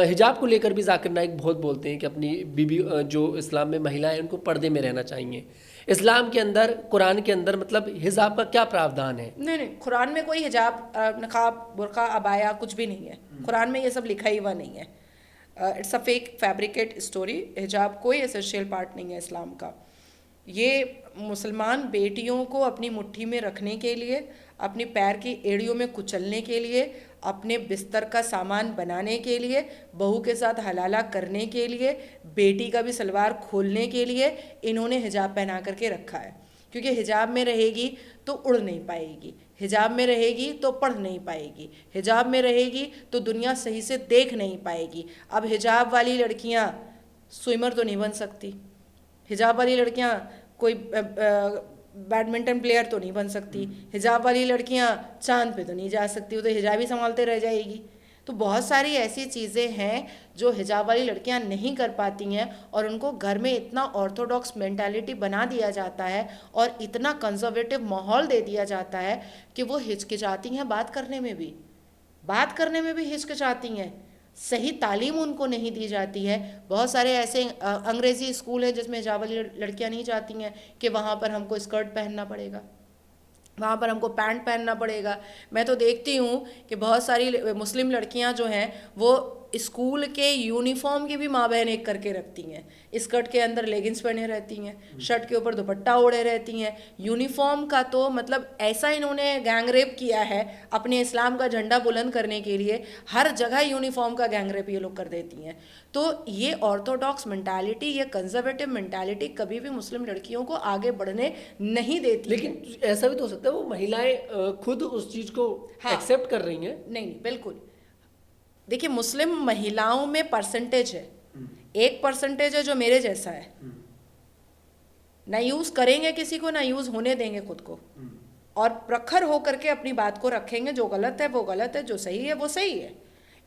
S1: हिजाब को लेकर भी जाकिर नाइक बहुत बोलते हैं कि अपनी बीबी जो इस्लाम में महिलाएं हैं उनको पर्दे में रहना चाहिए। इस्लाम के अंदर, कुरान के अंदर मतलब हिजाब का क्या प्रावधान है?
S2: नहीं, कुरान में कोई हिजाब, नकाब, बुर्का, अबाया कुछ भी नहीं है। कुरान में ये सब लिखा ही हुआ नहीं है। It's a fake fabricate story. हिजाब कोई एसेंशियल पार्ट नहीं है इस्लाम का। ये मुसलमान बेटियों को अपनी मुट्ठी में रखने के लिए, अपनी पैर की एड़ियों में कुचलने के लिए, अपने बिस्तर का सामान बनाने के लिए, बहू के साथ हलाला करने के लिए, बेटी का भी सलवार खोलने के लिए इन्होंने हिजाब पहना करके रखा है। क्योंकि हिजाब में रहेगी तो उड़ नहीं पाएगी, हिजाब में रहेगी तो पढ़ नहीं पाएगी, हिजाब में रहेगी तो दुनिया सही से देख नहीं पाएगी। अब हिजाब वाली लड़कियां स्विमर तो नहीं बन सकती, हिजाब वाली लड़कियां कोई बैडमिंटन प्लेयर तो नहीं बन सकती, हिजाब वाली लड़कियां चांद पे तो नहीं जा सकती, वो तो हिजाब ही संभालते रह जाएगी। तो बहुत सारी ऐसी चीज़ें हैं जो हिजाब वाली लड़कियां नहीं कर पाती हैं, और उनको घर में इतना ऑर्थोडॉक्स मेंटालिटी बना दिया जाता है और इतना कंजर्वेटिव माहौल दे दिया जाता है कि वो हिचकिचाती हैं बात करने में भी हिचकिचाती हैं। सही तालीम उनको नहीं दी जाती है। बहुत सारे ऐसे अंग्रेज़ी स्कूल हैं जिसमें हिजाब वाली लड़कियाँ नहीं जाती हैं कि वहाँ पर हमको स्कर्ट पहनना पड़ेगा, वहाँ पर हमको पैंट पहनना पड़ेगा। मैं तो देखती हूँ कि बहुत सारी मुस्लिम लड़कियाँ जो हैं वो स्कूल के यूनिफॉर्म की भी माँ बहन एक करके रखती हैं। स्कर्ट के अंदर लेगिंग्स पहने रहती हैं, शर्ट के ऊपर दुपट्टा ओढ़े रहती हैं। यूनिफॉर्म का तो मतलब ऐसा इन्होंने गैंग रेप किया है अपने इस्लाम का झंडा बुलंद करने के लिए। हर जगह यूनिफॉर्म का गैंग रेप ये लोग कर देती हैं। तो ये ऑर्थोडॉक्स मेंटालिटी, ये कंजर्वेटिव मेंटालिटी कभी भी मुस्लिम लड़कियों को आगे बढ़ने नहीं देती।
S1: लेकिन ऐसा भी तो हो सकता है वो महिलाएं खुद उस चीज़ को एक्सेप्ट कर रही हैं।
S2: नहीं, बिल्कुल। देखिए, मुस्लिम महिलाओं में परसेंटेज है, 1% है जो मेरे जैसा है, ना यूज़ करेंगे किसी को, ना यूज़ होने देंगे खुद को, और प्रखर होकर के अपनी बात को रखेंगे। जो गलत है वो गलत है, जो सही है वो सही है।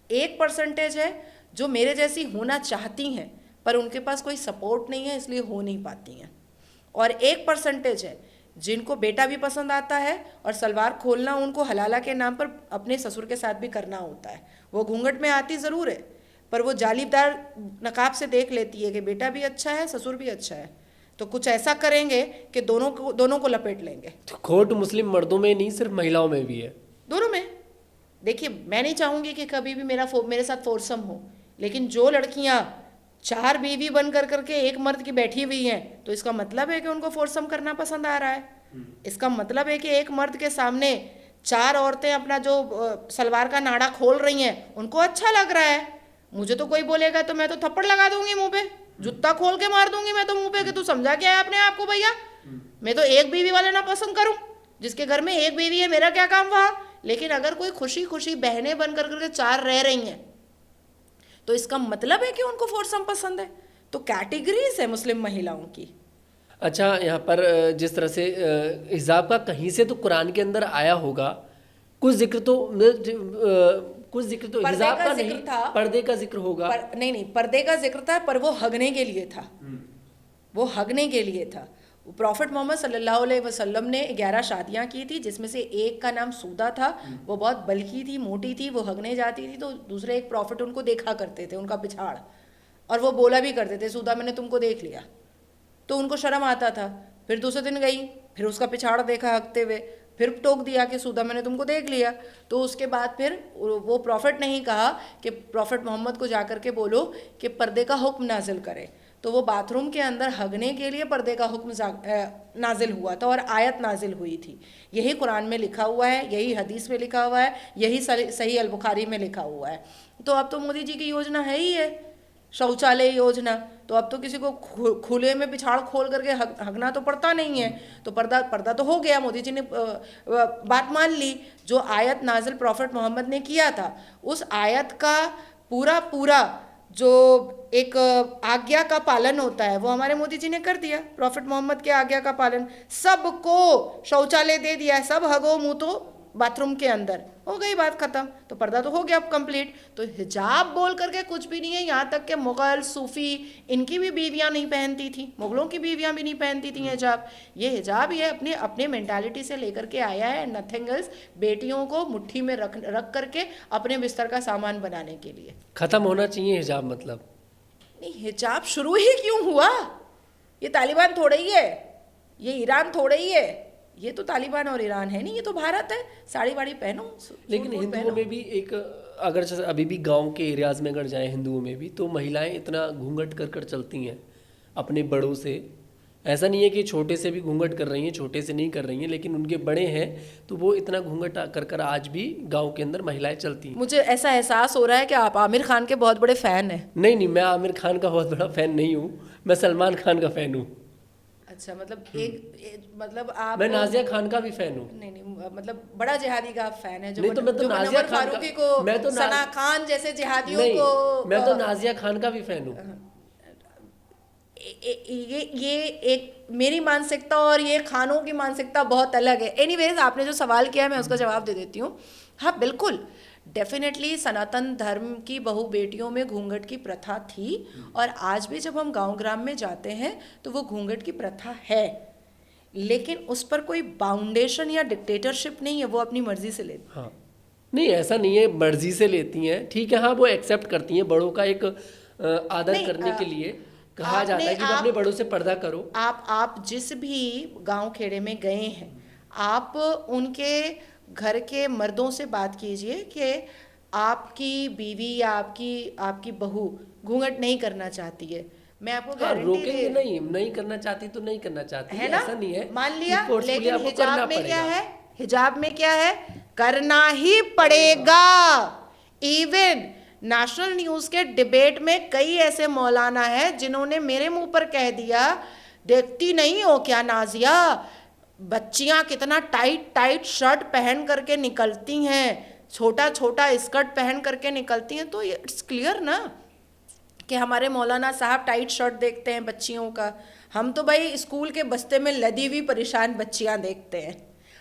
S2: 1% है जो मेरे जैसी होना चाहती हैं पर उनके पास कोई सपोर्ट नहीं है, इसलिए हो नहीं पाती हैं। और 1% है जिनको बेटा भी पसंद आता है और सलवार खोलना उनको हलाला के नाम पर अपने ससुर के साथ भी करना होता है। वो घूंघट में आती ज़रूर है पर वो जालीदार नकाब से देख लेती है कि बेटा भी अच्छा है, ससुर भी अच्छा है, तो कुछ ऐसा करेंगे कि दोनों को लपेट लेंगे।
S1: तो खोट मुस्लिम मर्दों में नहीं, सिर्फ महिलाओं में भी है,
S2: दोनों में। देखिए, मैं नहीं चाहूँगी कि कभी भी मेरे साथ फोरसम हो, लेकिन जो लड़कियाँ 4 बीवी बन करके एक मर्द की बैठी हुई हैं, तो इसका मतलब है कि उनको फोर्सम करना पसंद आ रहा है। इसका मतलब है कि एक मर्द के सामने 4 औरतें अपना जो सलवार का नाड़ा खोल रही हैं, उनको अच्छा लग रहा है। मुझे तो कोई बोलेगा तो मैं तो थप्पड़ लगा दूंगी मुंह पे, जूता खोल के मार दूंगी मैं तो मुंह पे कि तू समझा क्या है अपने आप को भैया। मैं तो एक बीवी वाले ना पसंद करूं, जिसके घर में एक बीवी है मेरा क्या काम वहां। लेकिन अगर कोई खुशी खुशी बहनें बन करके 4 रह रही हैं, तो इसका मतलब है कि उनको फोर्सम पसंद है। तो कैटेगरीज है मुस्लिम महिलाओं की।
S1: अच्छा, यहाँ पर जिस तरह से हिजाब का कहीं से तो कुरान के अंदर आया होगा, कुछ जिक्र तो हिजाब का नहीं, पर्दे का जिक्र होगा।
S2: नहीं, पर्दे का जिक्र था, पर वो हगने के लिए था। वो हगने के लिए था। प्रॉफिट मोहम्मद सल्लल्लाहु अलैहि वसल्लम ने 11 शादियां की थी, जिसमें से एक का नाम सूदा था। वो बहुत बल्की थी, मोटी थी, वो हगने जाती थी, तो दूसरे एक प्रॉफिट उनको देखा करते थे, उनका पिछाड़, और वो बोला भी करते थे, सूदा मैंने तुमको देख लिया। तो उनको शर्म आता था। फिर दूसरे दिन गई, फिर उसका पिछाड़ देखा हगते हुए, फिर टोक दिया कि सूदा मैंने तुमको देख लिया। तो उसके बाद फिर वो प्रॉफिट ने ही कहा कि प्रॉफिट मोहम्मद को जाकर के बोलो कि पर्दे का हुक्म नाजिल करे। तो वो बाथरूम के अंदर हगने के लिए पर्दे का हुक्म नाजिल हुआ था और आयत नाजिल हुई थी। यही कुरान में लिखा हुआ है, यही हदीस में लिखा हुआ है, यही सही अल बुखारी में लिखा हुआ है। तो अब तो मोदी जी की योजना है ही है शौचालय योजना। तो अब तो किसी को खुले में पिछाड़ खोल करके हगना तो पड़ता नहीं है। तो पर्दा तो हो गया, मोदी जी ने बात मान ली। जो आयत नाजिल प्रॉफिट मोहम्मद ने किया था, उस आयत का पूरा जो एक आज्ञा का पालन होता है, वो हमारे मोदी जी ने कर दिया। प्रॉफिट मोहम्मद के आज्ञा का पालन, सबको शौचालय दे दिया है, सब हगो मुँह तो बाथरूम के अंदर, हो गई बात खत्म। तो पर्दा तो हो गया अब कंप्लीट। तो हिजाब बोल करके कुछ भी नहीं है। यहाँ तक कि मुगल सूफी इनकी भी बीवियाँ नहीं पहनती थी, मुगलों की बीवियाँ भी नहीं पहनती थी हिजाब। ये हिजाब ये अपने मेंटालिटी से लेकर के आया है, नथिंग एल्स। बेटियों को मुट्ठी में रख करके अपने बिस्तर का सामान बनाने के लिए।
S1: खत्म होना चाहिए हिजाब, मतलब
S2: नहीं, हिजाब शुरू ही क्यों हुआ? ये तालिबान थोड़ा ही है, ये ईरान थोड़ा ही है, ये तो तालिबान और ईरान है नहीं, ये तो भारत है। साड़ी वाड़ी पहनो।
S1: लेकिन हिंदुओं में भी एक, अगर जैसे अभी भी गांव के एरियाज़ में अगर जाएं हिंदुओं में भी, तो महिलाएं इतना घूंघट कर चलती हैं अपने बड़ों से। ऐसा नहीं है कि छोटे से भी घूंघट कर रही हैं, छोटे से नहीं कर रही हैं, लेकिन उनके बड़े हैं तो वो इतना घूंघट कर आज भी गाँव के अंदर महिलाएं चलती हैं।
S2: मुझे ऐसा एहसास हो रहा है कि आप आमिर खान के बहुत बड़े फ़ैन हैं।
S1: नहीं, मैं आमिर खान का बहुत बड़ा फ़ैन नहीं हूँ, मैं सलमान खान का फ़ैन हूँ।
S2: अच्छा, मतलब मतलब आप,
S1: मैं नाजिया खान का भी फैन हूँ।
S2: नहीं, मतलब बड़ा जिहादी का आप फैन है। जो
S1: नहीं, तो मैं तो नाजिया खान
S2: को, मैं तो सना खान जैसे जिहादियों को,
S1: मैं तो नाजिया खान का भी फैन हूँ।
S2: ये एक मेरी मानसिकता और ये खानों की मानसिकता बहुत अलग है। एनीवेज, आपने जो सवाल किया है मैं उसका जवाब दे देती हूँ। हाँ, बिल्कुल, डेफिनेटली सनातन धर्म की बहु बेटियों में घूंघट की प्रथा थी, और आज भी जब हम गांव ग्राम में जाते हैं तो वो घूंघट की प्रथा है, लेकिन उस पर कोई बाउंडेशन या डिक्टेटरशिप नहीं है, वो अपनी मर्जी से लेती।
S1: हाँ, नहीं, ऐसा नहीं है, मर्जी से लेती हैं, ठीक है। हाँ, वो एक्सेप्ट करती हैं, बड़ों का एक आदर करने के लिए कहा जाता है कि अपने बड़ों से पर्दा करो।
S2: आप जिस भी गांव खेड़े में गए हैं, आप उनके घर के मर्दों से बात कीजिए कि आपकी बीवी या आपकी बहू घूंघट नहीं करना चाहती है, मैं आपको गारंटी
S1: रोकेंगे नहीं करना चाहती तो नहीं करना चाहती है ना, ऐसा नहीं है,
S2: मान लिया। लेकिन हिजाब में क्या है? हिजाब में क्या है? करना ही पड़ेगा। इवन नेशनल न्यूज़ के डिबेट में कई ऐसे मौलाना है जिन्होंने मेरे मुंह पर कह दिया, देखती नहीं हो क्या नाजिया, बच्चियां कितना टाइट शर्ट पहन करके निकलती हैं, छोटा स्कर्ट पहन करके निकलती हैं। तो इट्स क्लियर ना कि हमारे मौलाना साहब टाइट शर्ट देखते हैं बच्चियों का। हम तो भाई स्कूल के बस्ते में लदी हुई परेशान बच्चियां देखते हैं,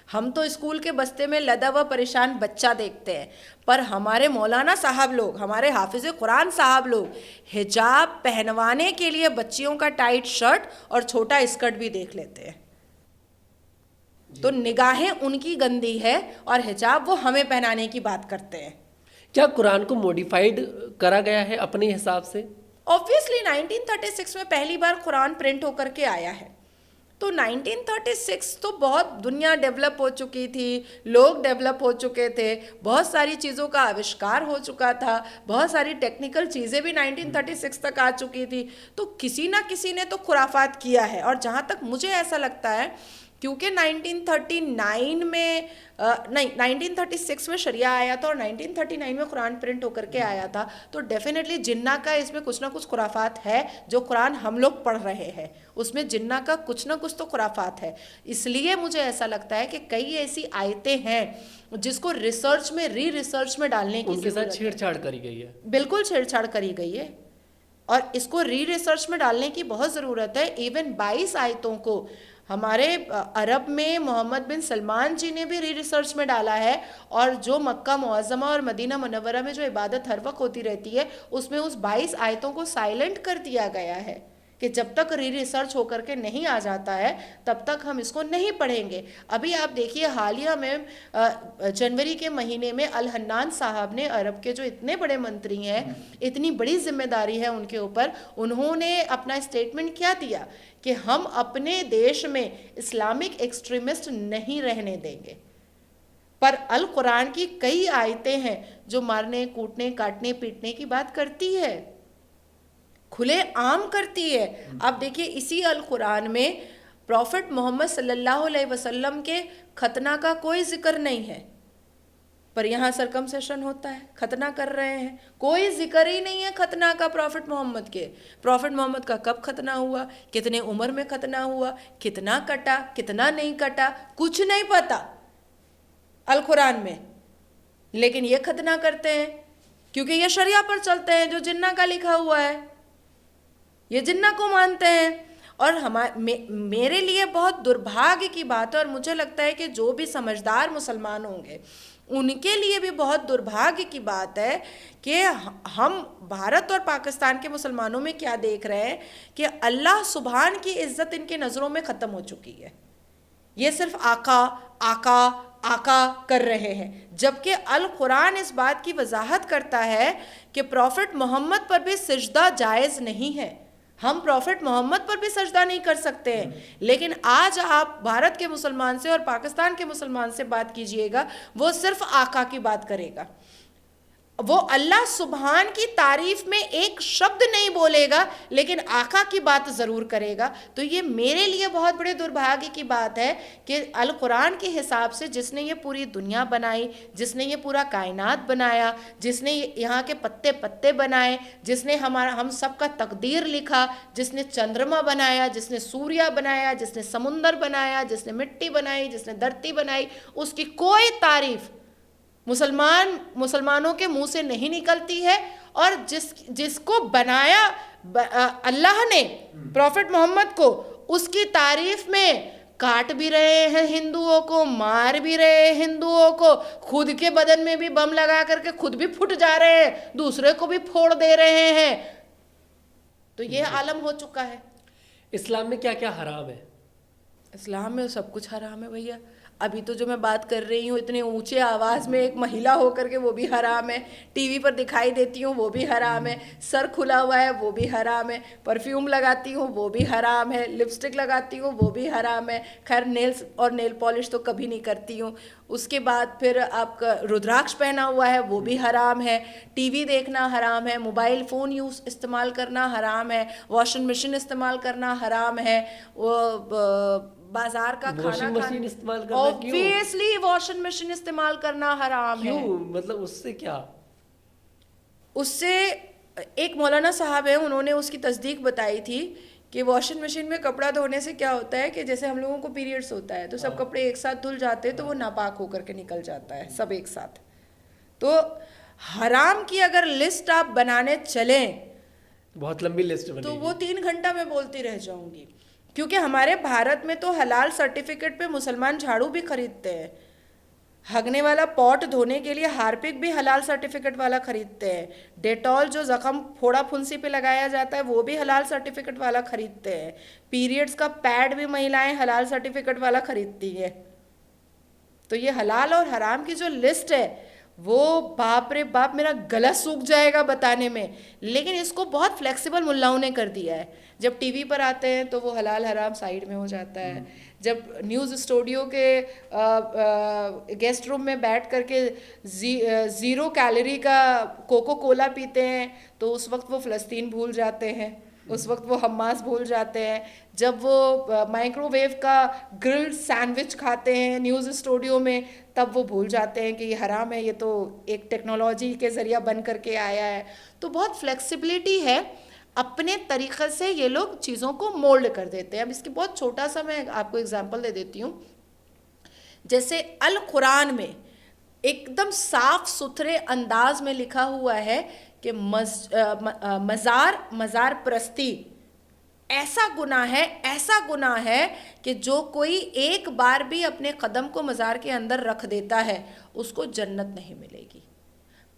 S2: हम तो स्कूल के बस्ते में लदा हुआ परेशान बच्चा देखते हैं। पर हमारे मौलाना साहब लोग, हमारे हाफिज कुरान साहब लोग हिजाब पहनवाने के लिए बच्चियों का टाइट शर्ट और छोटा स्कर्ट भी देख लेते हैं। तो निगाहें उनकी गंदी है और हिजाब वो हमें पहनाने की बात करते हैं।
S1: क्या कुरान को मॉडिफाइड करा गया है अपने हिसाब से?
S2: ऑब्वियसली 1936 में पहली बार कुरान प्रिंट होकर के आया है। तो 1936 तो बहुत दुनिया डेवलप हो चुकी थी, लोग डेवलप हो चुके थे, बहुत सारी चीज़ों का आविष्कार हो चुका था, बहुत सारी टेक्निकल चीज़ें भी 1936 तक आ चुकी थी। तो किसी ना किसी ने तो खुराफात किया है। और जहाँ तक मुझे ऐसा लगता है, क्योंकि 1939 में नहीं 1936 में शरिया आया था और 1939 में कुरान प्रिंट होकर के आया था, तो डेफिनेटली जिन्ना का इसमें कुछ ना कुछ खुराफात है। जो कुरान हम लोग पढ़ रहे हैं उसमें जिन्ना का कुछ ना कुछ तो खुराफात है। इसलिए मुझे ऐसा लगता है कि कई ऐसी आयतें हैं जिसको रिसर्च में रिसर्च में डालने की
S1: उनके साथ छेड़छाड़ करी गई है।
S2: बिल्कुल छेड़छाड़ करी गई है और इसको रिसर्च में डालने की बहुत ज़रूरत है। इवन 22 आयतों को हमारे अरब में मोहम्मद बिन सलमान जी ने भी रिसर्च में डाला है, और जो मक्का मुअज़्ज़मा और मदीना मुनव्वरा में जो इबादत हर वक्त होती रहती है उसमें उस 22 आयतों को साइलेंट कर दिया गया है कि जब तक रिसर्च होकर के नहीं आ जाता है तब तक हम इसको नहीं पढ़ेंगे। अभी आप देखिए हालिया में जनवरी के महीने में अल हन्नान साहब ने, अरब के जो इतने बड़े मंत्री हैं, इतनी बड़ी जिम्मेदारी है उनके ऊपर, उन्होंने अपना स्टेटमेंट क्या दिया कि हम अपने देश में इस्लामिक एक्सट्रीमिस्ट नहीं रहने देंगे। पर अल कुरान की कई आयतें हैं जो मारने, कूटने, काटने, पीटने की बात करती है, खुले आम करती है। आप देखिए इसी अल कुरान में प्रॉफिट मोहम्मद सल्लल्लाहु अलैहि वसल्लम के खतना का कोई जिक्र नहीं है, पर यहाँ सरकमसेशन होता है, खतना कर रहे हैं। कोई जिक्र ही नहीं है खतना का प्रॉफिट मोहम्मद के। प्रॉफिट मोहम्मद का कब खतना हुआ, कितने उम्र में खतना हुआ, कितना कटा, कितना नहीं कटा, कुछ नहीं पता अल कुरान में। लेकिन ये खतना करते हैं क्योंकि ये शरिया पर चलते हैं, जो जिन्ना का लिखा हुआ है, ये जिन्ना को मानते हैं। और मेरे लिए बहुत दुर्भाग्य की बात है, और मुझे लगता है कि जो भी समझदार मुसलमान होंगे उनके लिए भी बहुत दुर्भाग्य की बात है कि हम भारत और पाकिस्तान के मुसलमानों में क्या देख रहे हैं कि अल्लाह सुभान की इज्जत इनके नज़रों में ख़त्म हो चुकी है। ये सिर्फ आका आका आका कर रहे हैं, जबकि अल कुरान इस बात की वजाहत करता है कि प्रॉफिट मोहम्मद पर भी सजदा जायज़ नहीं है। हम प्रॉफिट मोहम्मद पर भी सजदा नहीं कर सकते हैं। लेकिन आज आप भारत के मुसलमान से और पाकिस्तान के मुसलमान से बात कीजिएगा, वो सिर्फ आका की बात करेगा, वो अल्लाह सुभान की तारीफ में एक शब्द नहीं बोलेगा, लेकिन आका की बात ज़रूर करेगा। तो ये मेरे लिए बहुत बड़े दुर्भाग्य की बात है कि अल कुरान के हिसाब से जिसने ये पूरी दुनिया बनाई, जिसने ये पूरा कायनात बनाया, जिसने यहाँ के पत्ते पत्ते बनाए, जिसने हम सब का तकदीर लिखा, जिसने चंद्रमा बनाया, जिसने सूर्य बनाया, जिसने समुंदर बनाया, जिसने मिट्टी बनाई, जिसने धरती बनाई, उसकी कोई तारीफ मुसलमानों के मुंह से नहीं निकलती है। और जिसको बनाया अल्लाह ने, प्रॉफिट मोहम्मद को, उसकी तारीफ में काट भी रहे हैं हिंदुओं को, मार भी रहे हैं हिंदुओं को, खुद के बदन में भी बम लगा करके खुद भी फुट जा रहे हैं, दूसरे को भी फोड़ दे रहे हैं। तो ये आलम हो चुका है।
S1: इस्लाम में क्या क्या हराम है?
S2: इस्लाम में सब कुछ हराम है भैया। अभी तो जो मैं बात कर रही हूँ इतने ऊंचे आवाज़ में एक महिला होकर के, वो भी हराम है। टीवी पर दिखाई देती हूँ वो भी हराम है। सर खुला हुआ है वो भी हराम है। परफ्यूम लगाती हूँ वो भी हराम है। लिपस्टिक लगाती हूँ वो भी हराम है। खैर नेल्स और नेल पॉलिश तो कभी नहीं करती हूँ। उसके बाद फिर आपका रुद्राक्ष पहना हुआ है वो भी हराम है। टीवी देखना हराम है। मोबाइल फ़ोन यूज़ इस्तेमाल करना हराम है। वॉशिंग मशीन इस्तेमाल करना हराम है। वो बाजार का
S1: वॉशिंग मशीन इस्तेमाल करना,
S2: ऑब्वियसली वॉशिंग मशीन इस्तेमाल करना हराम है।
S1: क्यों? मतलब उससे क्या?
S2: उससे एक मौलाना साहब है, उन्होंने उसकी तस्दीक बताई थी कि वॉशिंग मशीन में कपड़ा धोने से क्या होता है कि जैसे हम लोगों को पीरियड्स होता है तो सब कपड़े एक साथ धुल जाते हैं, तो वो नापाक होकर के निकल जाता है सब एक साथ। तो हराम की अगर लिस्ट आप बनाने चलें,
S1: बहुत लंबी लिस्ट बनेगी,
S2: तो वो 3 घंटा में बोलती रह जाऊंगी। क्योंकि हमारे भारत में तो हलाल सर्टिफिकेट पे मुसलमान झाड़ू भी खरीदते हैं। हगने वाला पॉट धोने के लिए हार्पिक भी हलाल सर्टिफिकेट वाला खरीदते हैं। डेटॉल जो जख्म फोड़ा फुंसी पे लगाया जाता है वो भी हलाल सर्टिफिकेट वाला खरीदते हैं। पीरियड्स का पैड भी महिलाएं हलाल सर्टिफिकेट वाला खरीदती हैं। तो ये हलाल और हराम की जो लिस्ट है वो बाप रे बाप मेरा गला सूख जाएगा बताने में। लेकिन इसको बहुत फ्लेक्सिबल मुल्लाओं ने कर दिया है। जब टीवी पर आते हैं तो वो हलाल हराम साइड में हो जाता है। जब न्यूज़ स्टूडियो के गेस्ट रूम में बैठ करके ज़ीरो कैलोरी का कोको कोला पीते हैं तो उस वक्त वो फ़लस्तीन भूल जाते हैं, उस वक्त वो हमास भूल जाते हैं। जब वो माइक्रोवेव का ग्रिल्ड सैंडविच खाते हैं न्यूज़ स्टूडियो में तब वो भूल जाते हैं कि ये हराम है, ये तो एक टेक्नोलॉजी के ज़रिया बन करके आया है। तो बहुत फ्लेक्सिबिलिटी है, अपने तरीक़े से ये लोग चीज़ों को मोल्ड कर देते हैं। अब इसकी बहुत छोटा सा मैं आपको एग्जांपल दे देती हूँ। जैसे अल कुरान में एकदम साफ सुथरे अंदाज में लिखा हुआ है कि मज़ार परस्ती ऐसा गुनाह है, ऐसा गुनाह है कि जो कोई एक बार भी अपने कदम को मज़ार के अंदर रख देता है उसको जन्नत नहीं मिलेगी।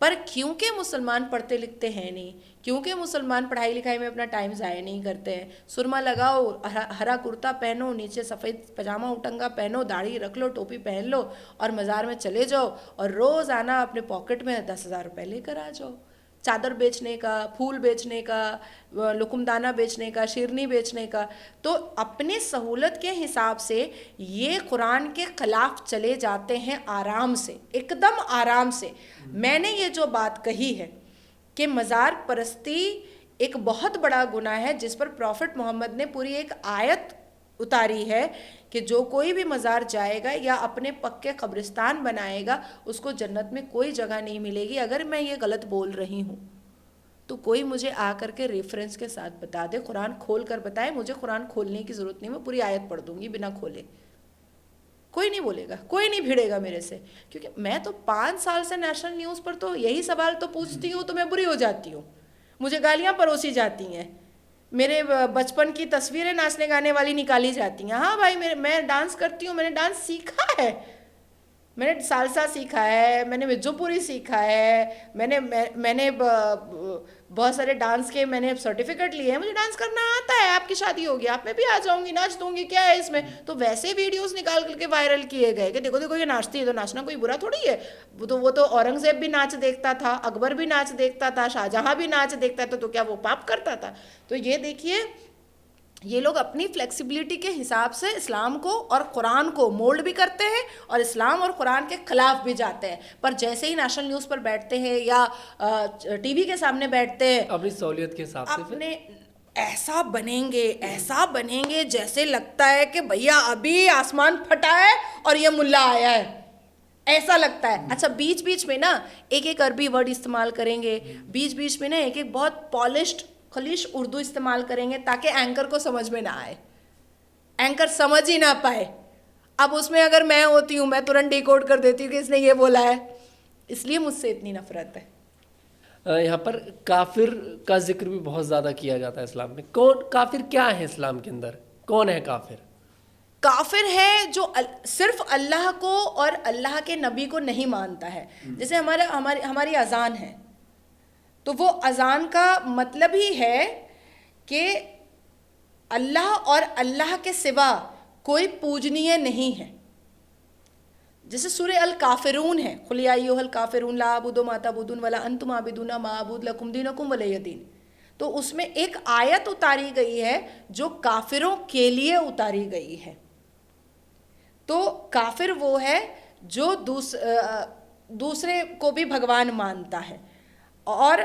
S2: पर क्योंकि मुसलमान पढ़ते लिखते हैं नहीं, क्योंकि मुसलमान पढ़ाई लिखाई में अपना टाइम ज़ाया नहीं करते हैं, सुरमा लगाओ, हरा कुर्ता पहनो, नीचे सफ़ेद पजामा उटंगा पहनो, दाढ़ी रख लो, टोपी पहन लो और मज़ार में चले जाओ और रोज़ाना अपने पॉकेट में 10,000 रुपये लेकर आ जाओ। चादर बेचने का, फूल बेचने का, लुकुमदाना बेचने का, शिरनी बेचने का। तो अपने सहूलत के हिसाब से ये कुरान के ख़िलाफ़ चले जाते हैं आराम से, एकदम आराम से। मैंने ये जो बात कही है कि मज़ार परस्ती एक बहुत बड़ा गुनाह है जिस पर प्रॉफिट मोहम्मद ने पूरी एक आयत उतारी है कि जो कोई भी मज़ार जाएगा या अपने पक्के कब्रिस्तान बनाएगा उसको जन्नत में कोई जगह नहीं मिलेगी। अगर मैं ये गलत बोल रही हूँ तो कोई मुझे आकर के रेफरेंस के साथ बता दे, कुरान खोल कर बताए। मुझे कुरान खोलने की ज़रूरत नहीं, मैं पूरी आयत पढ़ दूँगी बिना खोले। कोई नहीं बोलेगा, कोई नहीं भिड़ेगा मेरे से, क्योंकि मैं तो 5 साल से नेशनल न्यूज़ पर तो यही सवाल तो पूछती हूँ तो मैं बुरी हो जाती हूँ, मुझे गालियाँ परोसी जाती हैं, मेरे बचपन की तस्वीरें नाचने गाने वाली निकाली जाती हैं। हाँ भाई, मैं डांस करती हूँ, मैंने डांस सीखा है, मैंने सालसा सीखा है, मैंने मिर्जोपुरी सीखा है, मैंने बहुत सारे डांस के मैंने सर्टिफिकेट लिए हैं, मुझे डांस करना आता है। आपकी शादी होगी, आप में भी आ जाऊंगी, नाच दूंगी, क्या है इसमें। तो वैसे वीडियोस निकाल करके वायरल किए गए कि देखो देखो ये नाचती है, तो नाचना कोई बुरा थोड़ी है। वो तो औरंगजेब भी नाच देखता था, अकबर भी नाच देखता था, शाहजहां भी नाच देखता था, तो क्या वो पाप करता था? तो ये देखिए, ये लोग अपनी फ्लेक्सिबिलिटी के हिसाब से इस्लाम को और कुरान को मोल्ड भी करते हैं और इस्लाम और कुरान के खिलाफ भी जाते हैं। पर जैसे ही नेशनल न्यूज़ पर बैठते हैं या टीवी के सामने बैठते हैं,
S1: अपनी सहूलियत के हिसाब से
S2: अपने ऐसा बनेंगे जैसे लगता है कि भैया अभी आसमान फटा है और ये मुल्ला आया है, ऐसा लगता है। अच्छा, बीच बीच में ना एक एक अरबी वर्ड इस्तेमाल करेंगे, बीच बीच में ना एक एक बहुत पॉलिश्ड खलीश उर्दू इस्तेमाल करेंगे ताकि एंकर को समझ में ना आए, एंकर समझ ही ना पाए। अब उसमें अगर मैं होती हूँ, मैं तुरंत डिकोड कर देती हूँ कि इसने ये बोला है, इसलिए मुझसे इतनी नफरत है।
S1: यहाँ पर काफिर का जिक्र भी बहुत ज़्यादा किया जाता है इस्लाम में। कौन काफिर, क्या है इस्लाम के अंदर, कौन है काफिर?
S2: काफिर है जो सिर्फ अल्लाह को और अल्लाह के नबी को नहीं मानता है। जैसे हमारी अजान है, तो वो अजान का मतलब ही है कि अल्लाह और अल्लाह के सिवा कोई पूजनीय नहीं है। जैसे सूरह अल काफिरून है, कुल या अय्युहल काफिरून ला अबुदु मा तअबुदून वला अंतुम आबिदूना मा अबुदु लकुम दीनुकुम वलिय दीन। तो उसमें एक आयत उतारी गई है जो काफिरों के लिए उतारी गई है। तो काफिर वो है जो दूसरे को भी भगवान मानता है, और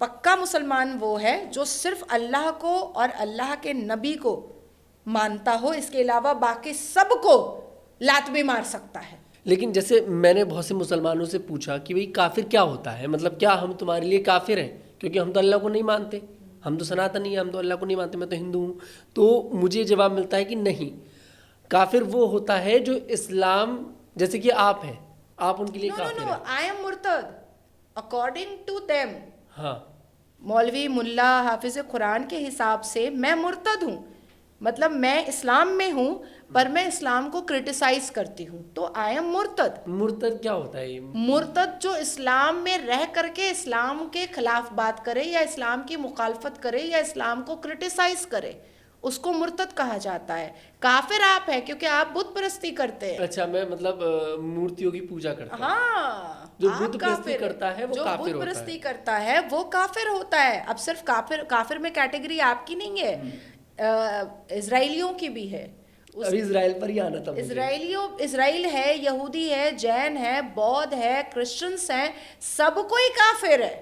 S2: पक्का मुसलमान वो है जो सिर्फ अल्लाह को और अल्लाह के नबी को मानता हो, इसके अलावा बाकी सबको लात भी मार सकता है।
S1: लेकिन जैसे मैंने बहुत से मुसलमानों से पूछा कि भाई काफिर क्या होता है, मतलब क्या हम तुम्हारे लिए काफिर हैं, क्योंकि हम तो अल्लाह को नहीं मानते, हम तो सनातनी हैं, हम तो अल्लाह को नहीं मानते, मैं तो हिंदू हूँ। तो मुझे जवाब मिलता है कि नहीं, काफिर वो होता है जो इस्लाम, जैसे कि आप हैं, आप उनके लिए काफिर हैं।
S2: आई एम मुर्तद अकॉर्डिंग टू देम।
S1: हाँ,
S2: मौलवी, मुल्ला, हाफिज कुरान के हिसाब से मैं मुर्तद हूँ, मतलब मैं इस्लाम में हूँ पर मैं इस्लाम को क्रिटिसाइज करती हूँ, तो आई एम मुर्तद।
S1: मुर्तद क्या होता है?
S2: मुर्तद जो इस्लाम में रह करके इस्लाम के खिलाफ बात करे या इस्लाम की मुखालफत करे या इस्लाम को क्रिटिसाइज करे, उसको मुर्तद कहा जाता है। काफिर आप है क्योंकि आप बुत परस्ती करते हैं।
S1: अच्छा, मैं मतलब मूर्तियों की पूजा करता हूँ।
S2: हाँ,
S1: जो
S2: आप
S1: बुत परस्ती करता है वो
S2: जो
S1: काफिर
S2: बुत
S1: होता
S2: परस्ती
S1: है।
S2: करता है वो काफिर होता है। अब सिर्फ काफिर में कैटेगरी आपकी नहीं है, इजराइलियों की भी है।
S1: अभी इजराइल पर ही आना था मुझे।
S2: इजराइल है, यहूदी है, जैन है, बौद्ध है, क्रिश्चियंस हैं, सब कोई काफिर है।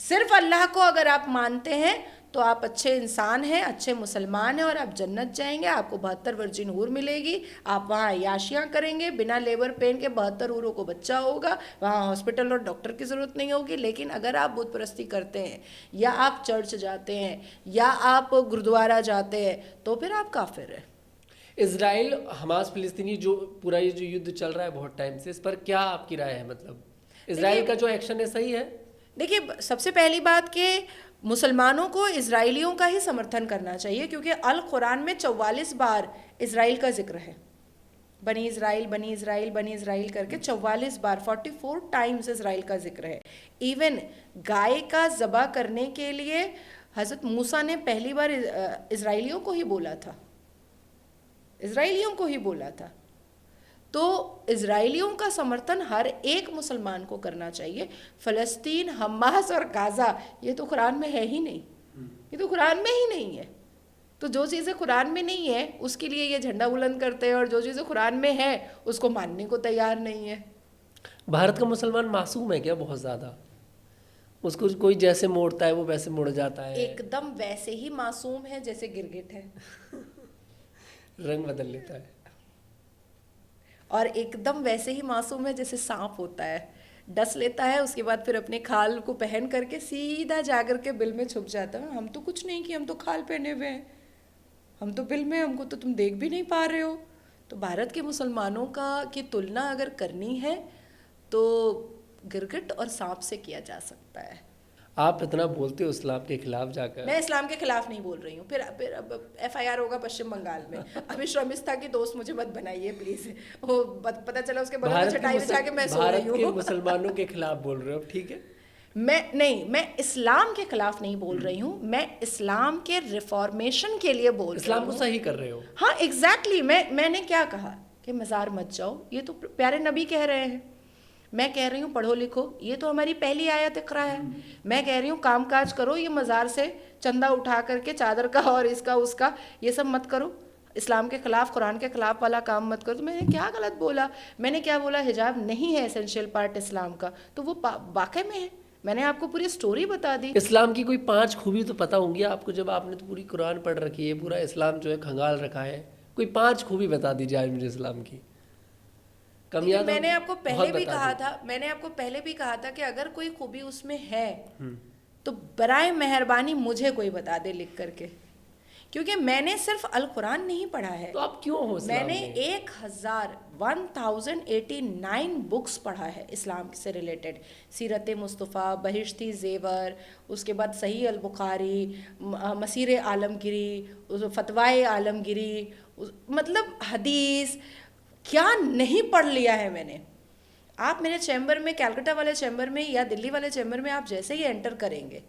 S2: सिर्फ अल्लाह को अगर आप मानते हैं तो आप अच्छे इंसान हैं, अच्छे मुसलमान हैं और आप जन्नत जाएंगे। आपको 72 वर्जिन हूर मिलेगी, आप वहाँ याशियाँ करेंगे, बिना लेबर पेन के 72 हूरों को बच्चा होगा, वहाँ हॉस्पिटल और डॉक्टर की ज़रूरत नहीं होगी। लेकिन अगर आप बुत परस्ती करते हैं या आप चर्च जाते हैं या आप गुरुद्वारा जाते हैं तो फिर आप काफिर हैं।
S1: इजराइल हमास फिलिस्तीनी जो पूरा ये जो युद्ध चल रहा है बहुत टाइम से, इस पर क्या आपकी राय है? मतलब इजराइल का जो एक्शन है सही है?
S2: देखिए, सबसे पहली बात कि मुसलमानों को इजराइलियों का ही समर्थन करना चाहिए, क्योंकि अल कुरान में 44 बार इजराइल का जिक्र है। बनी इजराइल बनी इजराइल बनी इजराइल करके 44 बार, 44 टाइम्स इजराइल का जिक्र है। इवन गाय का ज़बह करने के लिए हज़रत मूसा ने पहली बार इजराइलियों को ही बोला था, इजराइलियों को ही बोला था। तो इजराइलियों का समर्थन हर एक मुसलमान को करना चाहिए। फ़लस्तीन, हमास और गाज़ा ये तो कुरान में है ही नहीं, ये तो कुरान में ही नहीं है। तो जो चीज़ें कुरान में नहीं है उसके लिए ये झंडा बुलंद करते हैं, और जो चीज़ें कुरान में है उसको मानने को तैयार नहीं है।
S1: भारत का मुसलमान मासूम है क्या बहुत ज़्यादा? उसको कोई जैसे मोड़ता है वो वैसे मुड़ जाता है।
S2: एकदम वैसे ही मासूम है जैसे गिरगिट है,
S1: रंग बदल लेता है।
S2: और एकदम वैसे ही मासूम है जैसे सांप होता है, डस लेता है, उसके बाद फिर अपने खाल को पहन करके सीधा जाकर के बिल में छुप जाता है। हम तो कुछ नहीं किए, हम तो खाल पहने हुए हैं, हम तो बिल में, हमको तो तुम देख भी नहीं पा रहे हो। तो भारत के मुसलमानों की तुलना अगर करनी है तो गिरगिट और सांप से किया जा सकता है।
S1: आप इतना बोलते हो इस्लाम के खिलाफ जाकर।
S2: मैं इस्लाम के खिलाफ नहीं बोल रही हूँ। फिर अब FIR होगा पश्चिम बंगाल में। अभी शर्मिस्ता की दोस्त मुझे मत बनाइए प्लीज, वो पता चला उसके बगल में चटाई में जाके मैं सो रही हूँ।
S1: भारत के मुसलमानों के खिलाफ बोल रहे हो, ठीक है?
S2: मैं इस्लाम के खिलाफ नहीं बोल रही हूँ, मैं इस्लाम के रिफॉर्मेशन के लिए बोल रही हूँ।
S1: इस्लाम को सही कर रहे हो।
S2: हाँ एग्जैक्टली। मैंने क्या कहा कि मज़ार मत जाओ, ये तो प्यारे नबी कह रहे हैं। मैं कह रही हूँ पढ़ो लिखो, ये तो हमारी पहली आयत इक़रा है। मैं कह रही हूँ काम काज करो, ये मज़ार से चंदा उठा करके चादर का और इसका उसका ये सब मत करो। इस्लाम के ख़िलाफ़, कुरान के ख़िलाफ़ वाला काम मत करो। तो मैंने क्या गलत बोला? मैंने क्या बोला? हिजाब नहीं है एसेंशियल पार्ट इस्लाम का, तो वो वाक़ई में है। मैंने आपको पूरी स्टोरी बता दी।
S1: इस्लाम की कोई 5 खूबी तो पता होंगी आपको, जब आपने तो पूरी कुरान पढ़ रखी है, पूरा इस्लाम जो है खंगाल रखा है। कोई 5 खूबी बता दीजिए आज मुझे इस्लाम की। कमियां तो
S2: मैंने आपको पहले भी
S1: बता
S2: कहा
S1: दी।
S2: था, मैंने आपको पहले भी कहा था कि अगर कोई खूबी उसमें है तो बराए मेहरबानी मुझे कोई बता दे लिख करके, क्योंकि मैंने सिर्फ अल कुरान नहीं पढ़ा है।
S1: तो आप क्यों हो इस्लाम
S2: मैंने
S1: में?
S2: 1089 बुक्स पढ़ा है इस्लाम से रिलेटेड। सीरत मुस्तफ़ा, बहिश्ती ज़ेवर, उसके बाद सही अल बुखारी, मसीर आलमगिरी, फतवाए आलमगिरी, मतलब हदीस, क्या नहीं पढ़ लिया है मैंने। आप मेरे चैम्बर में, कैलकाटा वाले चैम्बर में या दिल्ली वाले चैम्बर में आप जैसे ही एंटर करेंगे,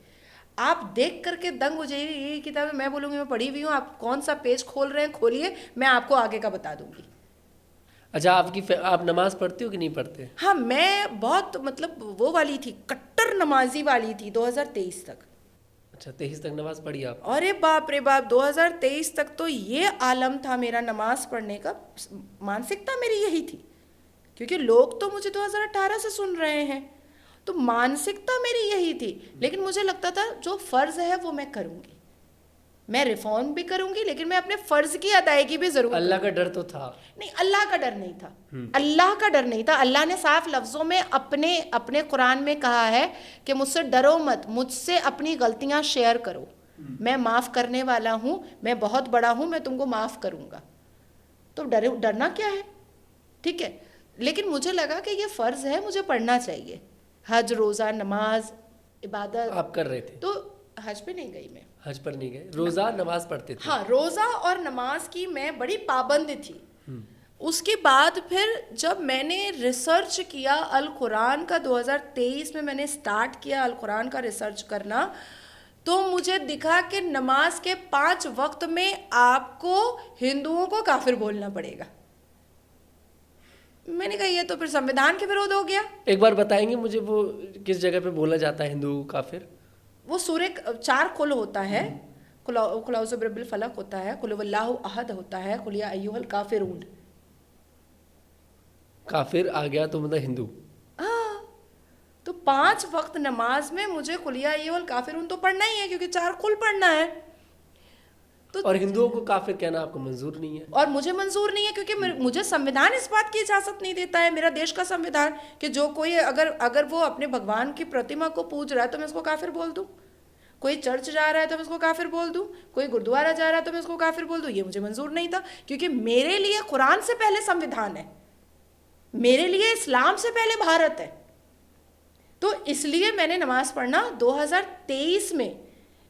S2: आप देख करके दंग हो जाइए। ये किताबें मैं बोलूँगी मैं पढ़ी हुई हूँ, आप कौन सा पेज खोल रहे हैं खोलिए, मैं आपको आगे का बता दूंगी।
S1: अच्छा, आप नमाज पढ़ते हो कि नहीं पढ़ते?
S2: हाँ, मैं बहुत मतलब वो वाली थी, कट्टर नमाजी वाली थी 2023 तक।
S1: अच्छा, 23 तक नमाज पढ़ी आप?
S2: अरे बाप रे बाप, 2023 तक तो ये आलम था मेरा नमाज पढ़ने का, मानसिकता मेरी यही थी। क्योंकि लोग तो मुझे 2018 से सुन रहे हैं, तो मानसिकता मेरी यही थी। लेकिन मुझे लगता था जो फ़र्ज़ है वो मैं करूँगी, मैं रिफॉर्म भी करूँगी, लेकिन मैं अपने फ़र्ज़ की अदायगी भी ज़रूर।
S1: अल्लाह का डर तो था?
S2: नहीं, अल्लाह का डर नहीं था, अल्लाह का डर नहीं था। अल्लाह ने साफ लफ्ज़ों में अपने कुरान में कहा है कि मुझसे डरो मत, मुझसे अपनी गलतियाँ शेयर करो, मैं माफ़ करने वाला हूँ, मैं बहुत बड़ा हूँ, मैं तुमको माफ़ करूँगा। तो डरना क्या है? ठीक है, लेकिन मुझे लगा कि ये फ़र्ज़ है, मुझे पढ़ना चाहिए। हज, रोज़ा, नमाज, इबादत
S1: आप कर रहे थे?
S2: तो हज पे नहीं गई मैं।
S1: हज पर नहीं गए, रोज़ा नमाज पढ़ते थे?
S2: हाँ, रोज़ा और नमाज की मैं बड़ी पाबंद थी। उसके बाद फिर जब मैंने रिसर्च किया अल कुरान का, 2023 में मैंने स्टार्ट किया अल कुरान का रिसर्च करना, तो मुझे दिखा कि नमाज के 5 वक्त में आपको हिंदुओं को काफिर बोलना पड़ेगा। मैंने कहा ये तो फिर संविधान के विरोध हो गया।
S1: एक बार बताएंगे मुझे वो किस जगह पे बोला जाता है हिंदू काफिर?
S2: वो सूर्य 4 कुल होता है, कुलौज़ु बिरब्बिल फलक होता है, कुल हुवल्लाहु अहद होता है, कुल या अय्युहल काफिरून।
S1: काफिर आ गया तो मतलब हिंदू।
S2: हाँ, तो 5 वक्त नमाज में मुझे कुल या अय्युहल काफिरून तो पढ़ना ही है, क्योंकि 4 कुल पढ़ना है। तो
S1: और हिंदुओं को काफिर कहना आपको मंजूर नहीं है?
S2: और मुझे मंजूर नहीं है, क्योंकि मुझे संविधान इस बात की इजाजत नहीं देता है, मेरा देश का संविधान, कि जो कोई अगर वो अपने भगवान की प्रतिमा को पूज रहा है तो मैं उसको काफिर बोल दूं, कोई चर्च जा रहा है तो मैं उसको काफिर बोल दूं, कोई गुरुद्वारा जा रहा है तो मैं उसको काफिर बोल दूं। ये मुझे मंजूर नहीं था, क्योंकि मेरे लिए कुरान से पहले संविधान है, मेरे लिए इस्लाम से पहले भारत है। तो इसलिए मैंने नमाज पढ़ना 2023 में,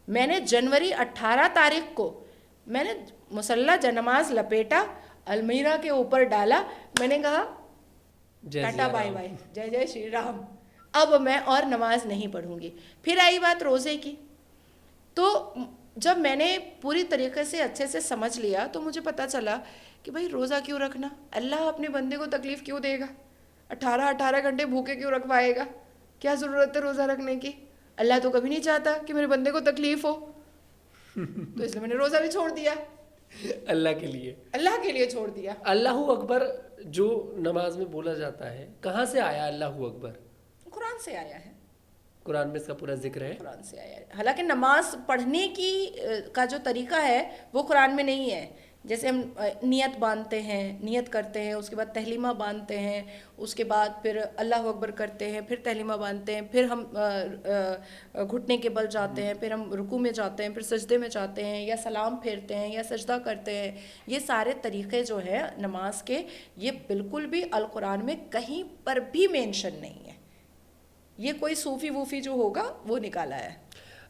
S2: मैंने जनवरी 18 तारीख को मैंने मुसल्ला नमाज लपेटा, अलमीरा के ऊपर डाला, मैंने कहा टाटा बाय बाय, जय जय श्री राम, अब मैं और नमाज नहीं पढ़ूंगी। फिर आई बात रोज़े की, तो जब मैंने पूरी तरीके से अच्छे से समझ लिया तो मुझे पता चला कि भाई रोज़ा क्यों रखना, अल्लाह अपने बंदे को तकलीफ़ क्यों देगा, 18 घंटे भूखे क्यों रखवाएगा, क्या ज़रूरत है रोज़ा रखने की, अल्लाह तो कभी नहीं चाहता कि मेरे बंदे को तकलीफ़ हो। तो इसलिए मैंने रोज़ा भी छोड़ दिया, अल्लाह के लिए छोड़ दिया।
S1: अल्लाहू अकबर जो नमाज में बोला जाता है, कहाँ से आया अल्लाहू अकबर?
S2: कुरान से आया है,
S1: कुरान में इसका पूरा जिक्र है।
S2: कुरान से आया है। हालांकि नमाज पढ़ने की का जो तरीका है वो कुरान में नहीं है। जैसे हम नियत बांधते हैं, नियत करते हैं, उसके बाद तहलीमा बांधते हैं, उसके बाद फिर अल्लाह अकबर करते हैं, फिर तहलीमा बांधते हैं, फिर हम घुटने के बल जाते हैं, फिर हम रुकू में जाते हैं, फिर सजदे में जाते हैं, या सलाम फेरते हैं, या सजदा करते हैं। ये सारे तरीक़े जो है नमाज के, ये बिल्कुल भी अल कुरान में कहीं पर भी मेंशन नहीं है। ये कोई सूफ़ी वूफ़ी जो होगा वो निकाला है।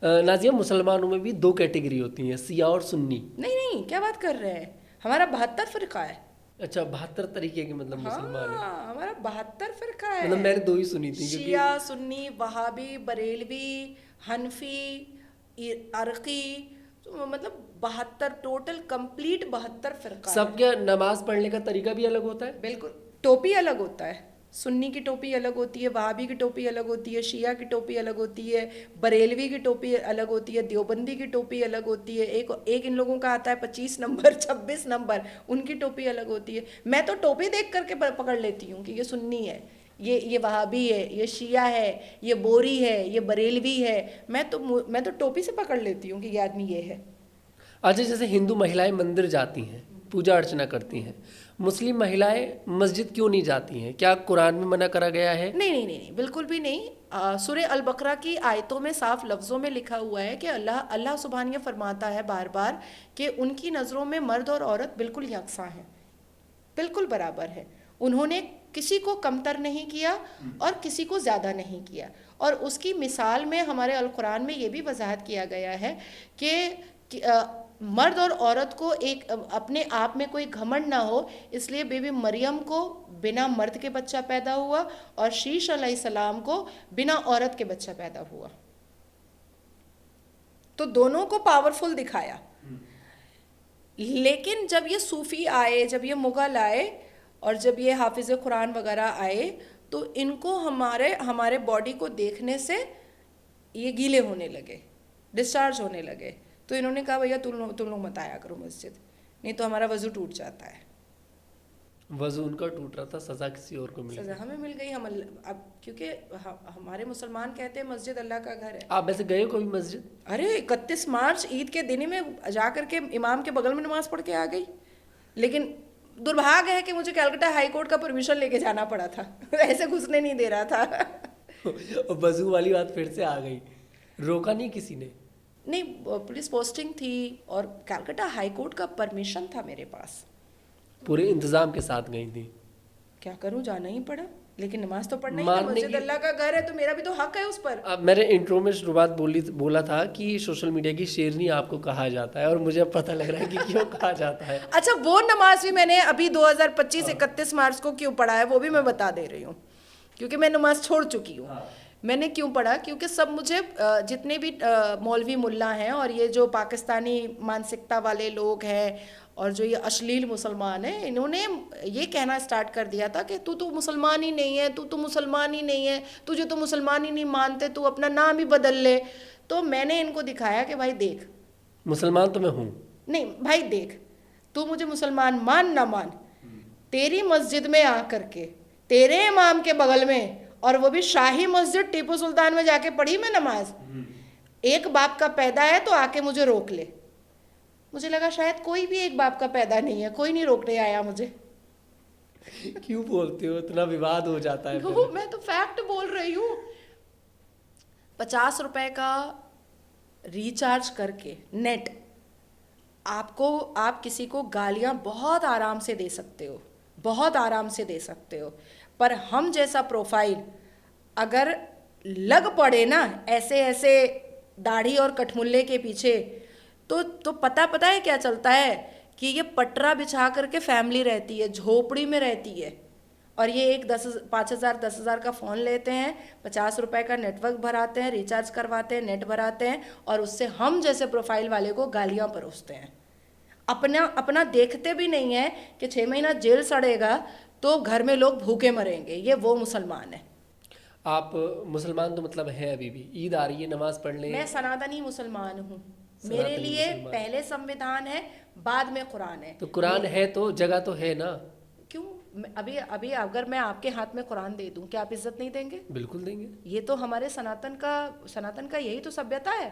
S1: नाज़िया, मुसलमानों में भी 2 कैटेगरी होती हैं, सिया और सुन्नी।
S2: नहीं, क्या बात कर रहे हैं, हमारा 72 फ़िरका है।
S1: अच्छा, 72 तरीके के मतलब मुसलमान हैं?
S2: हाँ, हमारा 72 फ़िरका है।
S1: मतलब मैंने 2 ही सुनी थी,
S2: शिया, सुन्नी, वहाबी, बरेलवी, हनफी, अरकी, तो मतलब 72 टोटल कंप्लीट 72 फ़िरका।
S1: सबका नमाज पढ़ने का तरीका भी अलग होता है?
S2: बिल्कुल, टोपी अलग होता है, सुन्नी की टोपी अलग होती है, वहाबी की टोपी अलग होती है, शिया की टोपी अलग होती है, बरेलवी की टोपी अलग होती है, देवबंदी की टोपी अलग होती है, एक इन लोगों का आता है 25 नंबर 26 नंबर, उनकी टोपी अलग होती है। मैं तो टोपी देख करके पकड़ लेती हूँ कि ये सुन्नी है, ये वहाबी है, ये शिया है, ये बोरी है, ये बरेलवी है। मैं तो टोपी से पकड़ लेती हूँ कि ये आदमी ये है।
S1: अच्छा, जैसे हिंदू महिलाएं मंदिर जाती हैं, पूजा अर्चना करती हैं, मुस्लिम महिलाएं मस्जिद क्यों नहीं जाती हैं? क्या कुरान में मना करा गया है?
S2: नहीं, बिल्कुल भी नहीं। सूरह अल बकरा की आयतों में साफ लफ्ज़ों में लिखा हुआ है कि अल्लाह सुब्हान ये फरमाता है बार बार कि उनकी नज़रों में मर्द और औरत बिल्कुल यकसां हैं, बिल्कुल बराबर है। उन्होंने किसी को कमतर नहीं किया और किसी को ज़्यादा नहीं किया। और उसकी मिसाल में हमारे अल कुरान में ये भी वजाहत किया गया है कि मर्द और औरत को एक अपने आप में कोई घमंड ना हो, इसलिए बीबी मरियम को बिना मर्द के बच्चा पैदा हुआ और शीश अलैहिस्सलाम को बिना औरत के बच्चा पैदा हुआ। तो दोनों को पावरफुल दिखाया। लेकिन जब ये सूफ़ी आए, जब ये मुग़ल आए और जब ये हाफिज़ कुरान वगैरह आए, तो इनको हमारे बॉडी को देखने से ये गीले होने लगे, डिस्चार्ज होने लगे। तो इन्होंने कहा भैया तुम लोग मत आया करो मस्जिद, नहीं तो हमारा वज़ू टूट जाता है।
S1: वज़ू उनका टूट रहा था, सज़ा किसी और को मिल गई।
S2: सज़ा हमें मिल गई। अब क्योंकि हमारे मुसलमान कहते हैं मस्जिद अल्लाह का घर है।
S1: आप वैसे गए हो कभी मस्जिद?
S2: अरे 31 मार्च ईद के दिन ही में जा कर के इमाम के बगल में नमाज़ पढ़ के आ गई। लेकिन दुर्भाग्य है कि मुझे कलकत्ता हाई कोर्ट का परमिशन लेके जाना पड़ा था, ऐसे घुसने नहीं दे रहा था।
S1: वज़ू वाली बात फिर से आ गई, रोका नहीं किसी ने?
S2: नहीं, पुलिस पोस्टिंग थी और कलकत्ता हाई कोर्ट का परमिशन था मेरे पास।
S1: पूरे इंतजाम के साथ गई थी।
S2: क्या करूं, जाना ही पड़ा। लेकिन नमाज तो पढ़ना ही है, मस्जिद अल्लाह का घर है तो मेरा भी तो हक है उस पर।
S1: अब मैंने इंट्रो में शुरुआत बोला था कि सोशल मीडिया की शेरनी आपको कहा जाता है, और मुझे अब पता लग रहा है कि क्यों कहा जाता है।
S2: अच्छा, वो नमाज भी मैंने अभी 2025 31 मार्च को क्यों पढ़ा है वो भी मैं बता दे रही हूँ, क्योंकि मैं नमाज छोड़ चुकी हूँ। मैंने क्यों पढ़ा, क्योंकि सब मुझे जितने भी मौलवी मुल्ला हैं और ये जो पाकिस्तानी मानसिकता वाले लोग हैं और जो ये अश्लील मुसलमान है, इन्होंने ये कहना स्टार्ट कर दिया था कि तू तो मुसलमान ही नहीं है, तू तो मुसलमान ही नहीं है, तुझे तो मुसलमान ही नहीं मानते, तू अपना नाम ही बदल ले। तो मैंने इनको दिखाया कि भाई देख,
S1: मुसलमान तो मैं हूँ।
S2: नहीं भाई देख, तू मुझे मुसलमान मान ना मान, तेरी मस्जिद में आकर के तेरे इमाम के बगल में, और वो भी शाही मस्जिद टीपू सुल्तान में जाके पढ़ी मैं नमाज, एक बाप का पैदा है तो आके मुझे रोक ले। मुझे लगा शायद कोई भी एक बाप का पैदा नहीं है, कोई नहीं रोकने आया मुझे।
S1: क्यों बोलते हो, इतना विवाद हो जाता है
S2: तो मैं तो फैक्ट बोल रही हूँ। 50 रुपए का रिचार्ज करके नेट आप किसी को गालियां बहुत आराम से दे सकते हो, बहुत आराम से दे सकते हो, पर हम जैसा प्रोफाइल अगर लग पड़े ना ऐसे ऐसे दाढ़ी और कठमुल्ले के पीछे, तो पता है क्या चलता है कि ये पटरा बिछा करके फैमिली रहती है, झोपड़ी में रहती है, और ये एक 5,000 10,000 का फ़ोन लेते हैं, 50 रुपए का नेटवर्क भराते हैं, रिचार्ज करवाते हैं, नेट भराते हैं, और उससे हम जैसे प्रोफाइल वाले को गालियां परोसते हैं। अपना देखते भी नहीं है कि 6 महीना जेल सड़ेगा तो घर में लोग भूखे मरेंगे। ये वो मुसलमान है।
S1: आप मुसलमान तो मतलब है, अभी भी ईद आ रही है, नमाज पढ़ लें।
S2: मैं सनातनी मुसलमान हूँ। मेरे लिए पहले संविधान है, बाद में कुरान है।
S1: तो कुरान है तो जगह तो है ना।
S2: क्यों? अभी अगर मैं आपके हाथ में कुरान दे दूं, क्या आप इज्जत नहीं देंगे?
S1: बिल्कुल देंगे।
S2: ये तो हमारे सनातन का यही तो सभ्यता है।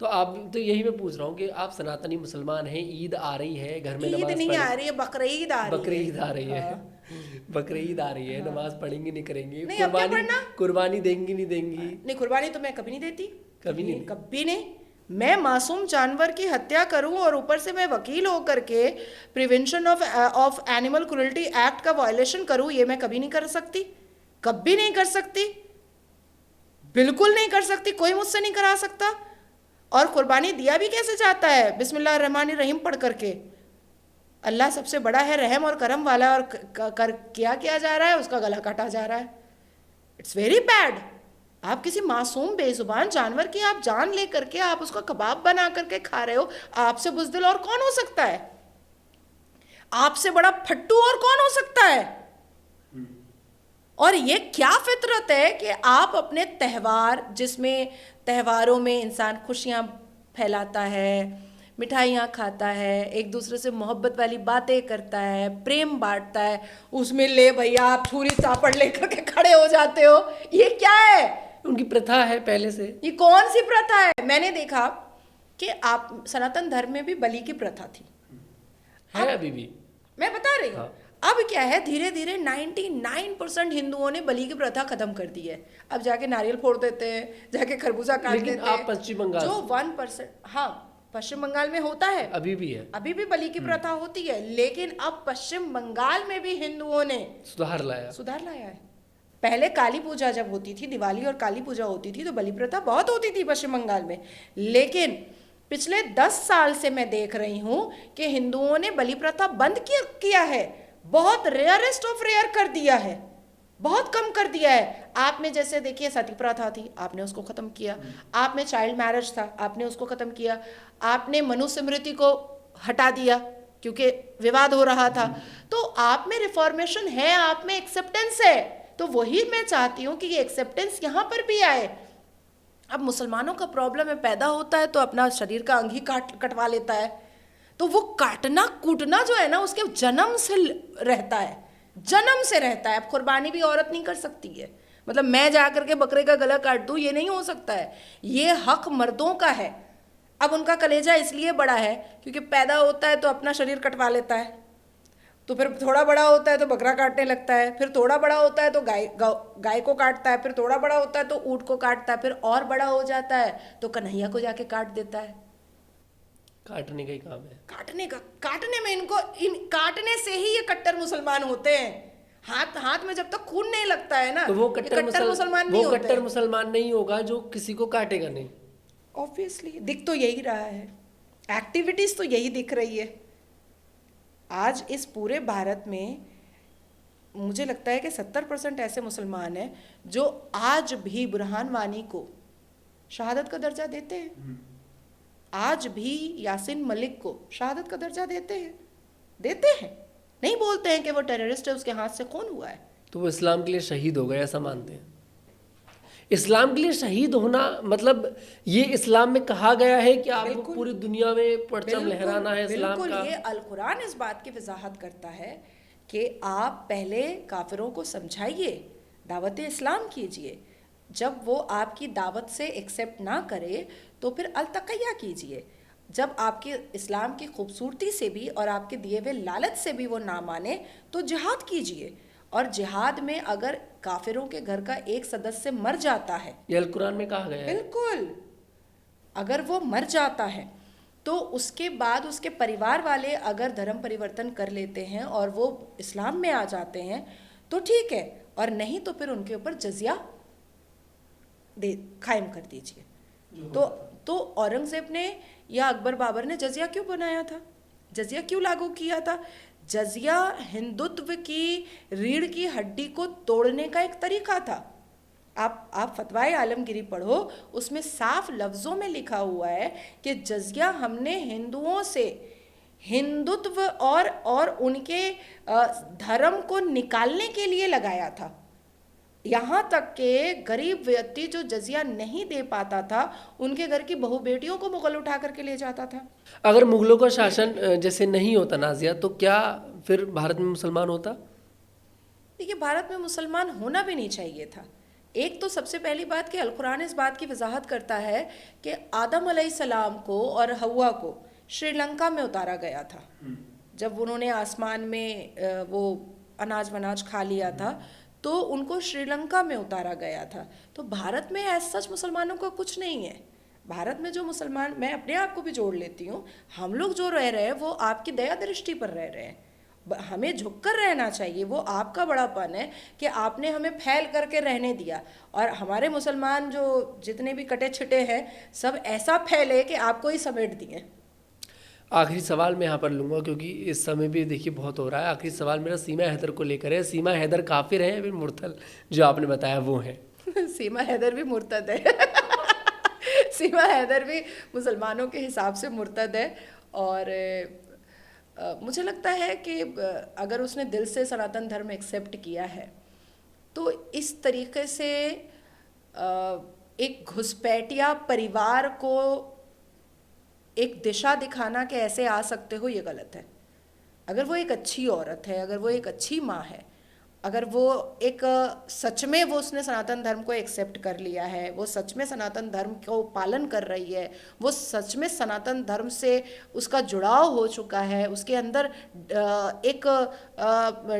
S1: तो आप तो यही मैं पूछ रहा हूँ कि आप सनातनी मुसलमान हैं, ईद आ रही है, घर में नमाज
S2: ईद नहीं आ रही है, बकरीद आ रही है।
S1: बकरीद आ रही है, बकरीद आ रही है, नमाज पढ़ेंगी नहीं करेंगी,
S2: नहीं, अब क्या पढ़ना?
S1: कुर्बानी देंगी नहीं देंगी?
S2: नहीं, कुर्बानी तो मैं कभी नहीं देती,
S1: कभी नहीं।
S2: मैं मासूम जानवर की हत्या करूं और ऊपर से मैं वकील होकर के prevention of animal cruelty act का वायलेशन करूं, ये मैं कभी नहीं कर सकती, कभी नहीं कर सकती, बिल्कुल नहीं कर सकती, कोई मुझसे नहीं करा सकता। और कुर्बानी दिया भी कैसे जाता है? बिस्मिल्लाहिर्रहमानिर्रहीम पढ़ करके। अल्लाह सबसे बड़ा है, रहम और करम वाला, और क्या किया जा रहा है? उसका गला काटा जा रहा है। It's very bad. आप किसी मासूम बेजुबान जानवर की आप जान ले करके आप उसका कबाब बना करके खा रहे हो। आपसे बुज़दिल और कौन हो सकता है? आपसे बड़ा फट्टू और कौन हो सकता है? और ये क्या फितरत है कि आप अपने त्यौहार, जिसमें त्योहारों में इंसान खुशियां फैलाता है, मिठाइयाँ खाता है, एक दूसरे से मोहब्बत वाली बातें करता है, प्रेम बांटता है, उसमें ले भैया आप छुरी चापड़ लेकर के खड़े हो जाते हो। ये क्या है?
S1: उनकी प्रथा है पहले से।
S2: ये कौन सी प्रथा है? मैंने देखा कि आप सनातन धर्म में भी बलि की प्रथा थी,
S1: है अभी भी,
S2: मैं बता रही हूँ।
S1: हाँ।
S2: अब क्या है, धीरे धीरे 99% हिंदुओं ने बलि की प्रथा खत्म कर दी है। अब जाके नारियल फोड़ देते हैं, जाके खरबूजा काट देते हैं।
S1: आप पश्चिम बंगाल
S2: जो 1%, हाँ पश्चिम बंगाल में होता है,
S1: अभी भी है,
S2: अभी भी बलि की प्रथा होती है, लेकिन अब पश्चिम बंगाल में भी हिंदुओं ने
S1: सुधार लाया
S2: है। पहले काली पूजा जब होती थी, दिवाली और काली पूजा होती थी, तो बलि प्रथा बहुत होती थी पश्चिम बंगाल में, लेकिन पिछले 10 साल से मैं देख रही हूँ कि हिंदुओं ने बलि प्रथा बंद किया है, बहुत रेयरेस्ट ऑफ रेयर कर दिया है, बहुत कम कर दिया है। आप में जैसे देखिए सती प्रथा थी, आपने उसको खत्म किया। आप में चाइल्ड मैरिज था, आपने उसको खत्म किया। आपने मनुस्मृति को हटा दिया क्योंकि विवाद हो रहा था। तो आप में रिफॉर्मेशन है, आप में एक्सेप्टेंस है। तो वही मैं चाहती हूँ कि ये एक्सेप्टेंस यहाँ पर भी आए। अब मुसलमानों का प्रॉब्लम है, पैदा होता है तो अपना शरीर का अंग ही कटवा लेता है, तो वो काटना कूटना जो है ना उसके जन्म से रहता है, जन्म से रहता है। अब कुर्बानी भी औरत नहीं कर सकती है, मतलब मैं जा करके बकरे का गला काट दूं, ये नहीं हो सकता है। ये हक मर्दों का है। अब उनका कलेजा इसलिए बड़ा है क्योंकि पैदा होता है तो अपना शरीर कटवा लेता है, तो फिर थोड़ा बड़ा होता है तो बकरा काटने लगता है, फिर थोड़ा बड़ा होता है तो गाय को काटता है, फिर थोड़ा बड़ा होता है तो ऊंट को काटता है, फिर और बड़ा हो जाता है तो कन्हैया को जाके काट देता है।
S1: काटने का ही काम है,
S2: काटने में काटने से ही ये कट्टर मुसलमान होते हैं। हाथ में जब तक खून नहीं लगता है ना,
S1: तो वो कट्टर मुसलमान नहीं होते। वो कट्टर मुसलमान नहीं होगा जो किसी को काटेगा नहीं।
S2: ऑब्वियसली दिख तो यही रहा है, एक्टिविटीज तो यही दिख रही है। आज इस पूरे भारत में मुझे लगता है कि 70% ऐसे मुसलमान हैं जो आज भी बुरहान वानी को शहादत का दर्जा देते हैं, आज भी यासिन मलिक को शहादत का दर्जा देते हैं। देते हैं, नहीं बोलते हैं कि वो टेररिस्ट है, उसके हाथ से खून हुआ है।
S1: तो वो इस्लाम के लिए शहीद हो गए ऐसा मानते हैं? इस्लाम के लिए शहीद होना मतलब ये इस्लाम में कहा गया है कि आपको
S2: बिल्कुल।
S1: पूरी दुनिया में परचम लहराना है इस्लाम
S2: बिल्कुल,
S1: का?
S2: ये अल कुरान इस बात की वजाहत करता है कि आप पहले काफिरों को समझाइए, दावत इस्लाम कीजिए, जब वो आपकी दावत से एक्सेप्ट ना करे तो फिर अल-तक़य्या कीजिए, जब आपके इस्लाम की खूबसूरती से भी और आपके दिए हुए लालच से भी वो ना माने तो जिहाद कीजिए। और जिहाद में अगर काफिरों के घर का एक सदस्य मर जाता है,
S1: ये अल कुरान में कहा गया है।
S2: बिल्कुल, अगर वो मर जाता है तो उसके बाद उसके परिवार वाले अगर धर्म परिवर्तन कर लेते हैं और वो इस्लाम में आ जाते हैं तो ठीक है, और नहीं तो फिर उनके ऊपर जजिया दे कायम कर दीजिए। तो औरंगजेब ने या अकबर बाबर ने जजिया क्यों बनाया था, जजिया क्यों लागू किया था? जजिया हिंदुत्व की रीढ़ की हड्डी को तोड़ने का एक तरीका था। आप फतवाए आलमगीरी पढ़ो, उसमें साफ लफ्ज़ों में लिखा हुआ है कि जजिया हमने हिंदुओं से हिंदुत्व और उनके धर्म को निकालने के लिए लगाया था। यहाँ तक कि गरीब व्यक्ति जो जजिया नहीं दे पाता था, उनके घर की बहू बेटियों को मुगल उठा करके ले जाता था।
S1: अगर मुगलों का शासन जैसे नहीं होता नाजिया, तो क्या फिर भारत में मुसलमान होता?
S2: देखिए, भारत में मुसलमान होना भी नहीं चाहिए था। एक तो सबसे पहली बात कि अल कुरान इस बात की वजाहत करता है कि आदम अलैहिस्सलाम को और हव्वा को श्रीलंका में उतारा गया था। जब उन्होंने आसमान में वो अनाज वनाज खा लिया था तो उनको श्रीलंका में उतारा गया था। तो भारत में ऐसा सच मुसलमानों का कुछ नहीं है। भारत में जो मुसलमान, मैं अपने आप को भी जोड़ लेती हूँ, हम लोग जो रह रहे हैं वो आपकी दया दृष्टि पर रह रहे हैं। हमें झुककर रहना चाहिए, वो आपका बड़ापन है कि आपने हमें फैल करके रहने दिया। और हमारे मुसलमान जो जितने भी कटे छिटे हैं सब ऐसा फैले कि आपको ही समेट दिए।
S1: आखिरी सवाल मैं यहाँ पर लूँगा क्योंकि इस समय भी देखिए बहुत हो रहा है। आखिरी सवाल मेरा सीमा हैदर को लेकर है। सीमा हैदर काफिर है या फिर मुर्तद, जो आपने बताया वो है?
S2: सीमा हैदर भी मुर्तद है। सीमा हैदर भी मुसलमानों के हिसाब से मुर्तद है। और मुझे लगता है कि अगर उसने दिल से सनातन धर्म एक्सेप्ट किया है तो इस तरीके से एक घुसपैठिया परिवार को एक दिशा दिखाना कि ऐसे आ सकते हो, ये गलत है। अगर वो एक अच्छी औरत है, अगर वो एक अच्छी माँ है, अगर वो एक सच में वो उसने सनातन धर्म को एक्सेप्ट कर लिया है, वो सच में सनातन धर्म को पालन कर रही है, वो सच में सनातन धर्म से उसका जुड़ाव हो चुका है, उसके अंदर एक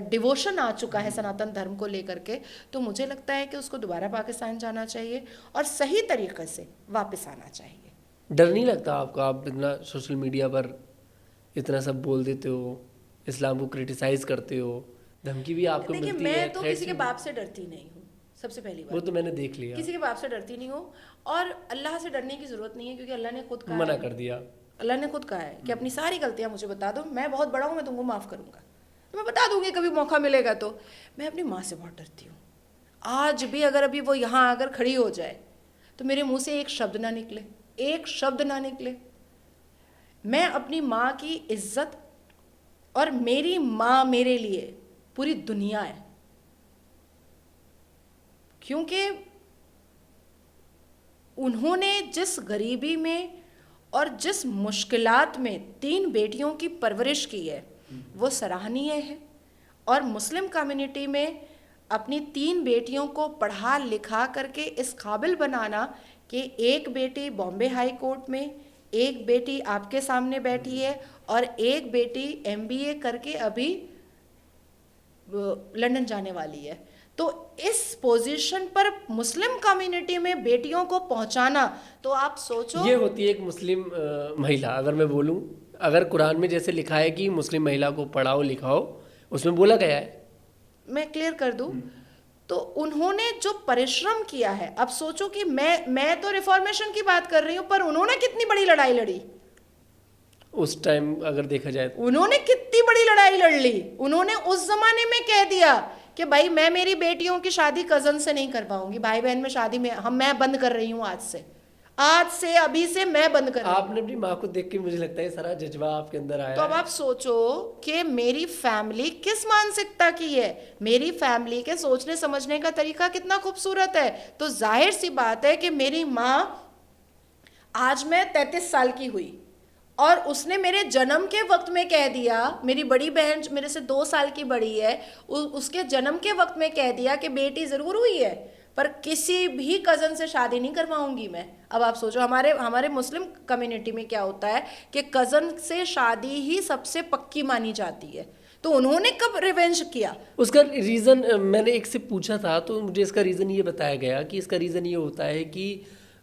S2: डिवोशन आ चुका है सनातन धर्म को लेकर के, तो मुझे लगता है कि उसको दोबारा पाकिस्तान जाना चाहिए और सही तरीके से वापस आना चाहिए।
S1: डर नहीं लगता आपको? आप इतना सोशल मीडिया पर इतना सब बोल देते हो, इस्लाम को क्रिटिसाइज करते हो, धमकी भी आपको मिलती है?
S2: देखिए, मैं तो किसी के बाप से डरती नहीं हूँ, सबसे पहली बात।
S1: वो तो मैंने देख लिया।
S2: किसी के बाप से डरती नहीं हूँ और अल्लाह से डरने की ज़रूरत नहीं है, क्योंकि अल्लाह ने खुद कहा
S1: मना
S2: है,
S1: कर दिया।
S2: अल्लाह ने खुद कहा है कि अपनी सारी गलतियाँ मुझे बता दो, मैं बहुत बड़ा हूँ, मैं तुमको माफ़ करूँगा। तो मैं बता दूँगी कभी मौका मिलेगा तो। मैं अपनी माँ से बहुत डरती हूँ। आज भी अगर अभी वो यहाँ आकर खड़ी हो जाए तो मेरे मुँह से एक शब्द ना निकले, एक शब्द ना निकले। मैं अपनी माँ की इज्जत, और मेरी माँ मेरे लिए पूरी दुनिया है, क्योंकि उन्होंने जिस गरीबी में और जिस मुश्किलात में 3 बेटियों की परवरिश की है वो सराहनीय है। और मुस्लिम कम्युनिटी में अपनी 3 बेटियों को पढ़ा लिखा करके इस काबिल बनाना कि एक बेटी बॉम्बे हाई कोर्ट में, एक बेटी आपके सामने बैठी है और एक बेटी MBA करके अभी लंदन जाने वाली है। तो इस पोजीशन पर मुस्लिम कम्युनिटी में बेटियों को पहुंचाना, तो आप सोचो।
S1: ये होती है एक मुस्लिम महिला। अगर मैं बोलूं, अगर कुरान में जैसे लिखा है कि मुस्लिम महिला को पढ़ाओ लिखाओ, उसमें बोला गया है,
S2: मैं क्लियर कर दूं, तो उन्होंने जो परिश्रम किया है, अब सोचो कि मैं तो रिफॉर्मेशन की बात कर रही हूं, पर उन्होंने कितनी बड़ी लड़ाई लड़ी
S1: उस टाइम अगर देखा जाए तो।
S2: उन्होंने कितनी बड़ी लड़ाई लड़ ली। उन्होंने उस जमाने में कह दिया कि भाई मैं मेरी बेटियों की शादी कजन से नहीं करवाऊंगी, भाई बहन में शादी में मैं बंद कर रही हूँ आज से। आज से अभी से मैं बंद कर रही हूँ।
S1: आपने अपनी माँ को देख के मुझे लगता है सारा जज्बा आपके अंदर आया
S2: तो अब
S1: है।
S2: आप सोचो कि मेरी फैमिली किस मानसिकता की है, मेरी फैमिली के सोचने समझने का तरीका कितना खूबसूरत है। तो जाहिर सी बात है कि मेरी माँ, आज मैं 33 साल की हुई और उसने मेरे जन्म के वक्त में कह दिया, मेरी बड़ी बहन मेरे से 2 साल की बड़ी है, उसके जन्म के वक्त में कह दिया कि बेटी ज़रूर हुई है पर किसी भी कज़न से शादी नहीं करवाऊंगी मैं। अब आप सोचो हमारे मुस्लिम कम्युनिटी में क्या होता है कि कज़न से शादी ही सबसे पक्की मानी जाती है। तो उन्होंने कब रिवेंज किया?
S1: उसका रीज़न मैंने एक से पूछा था तो मुझे इसका रीज़न ये बताया गया कि इसका रीज़न ये होता है कि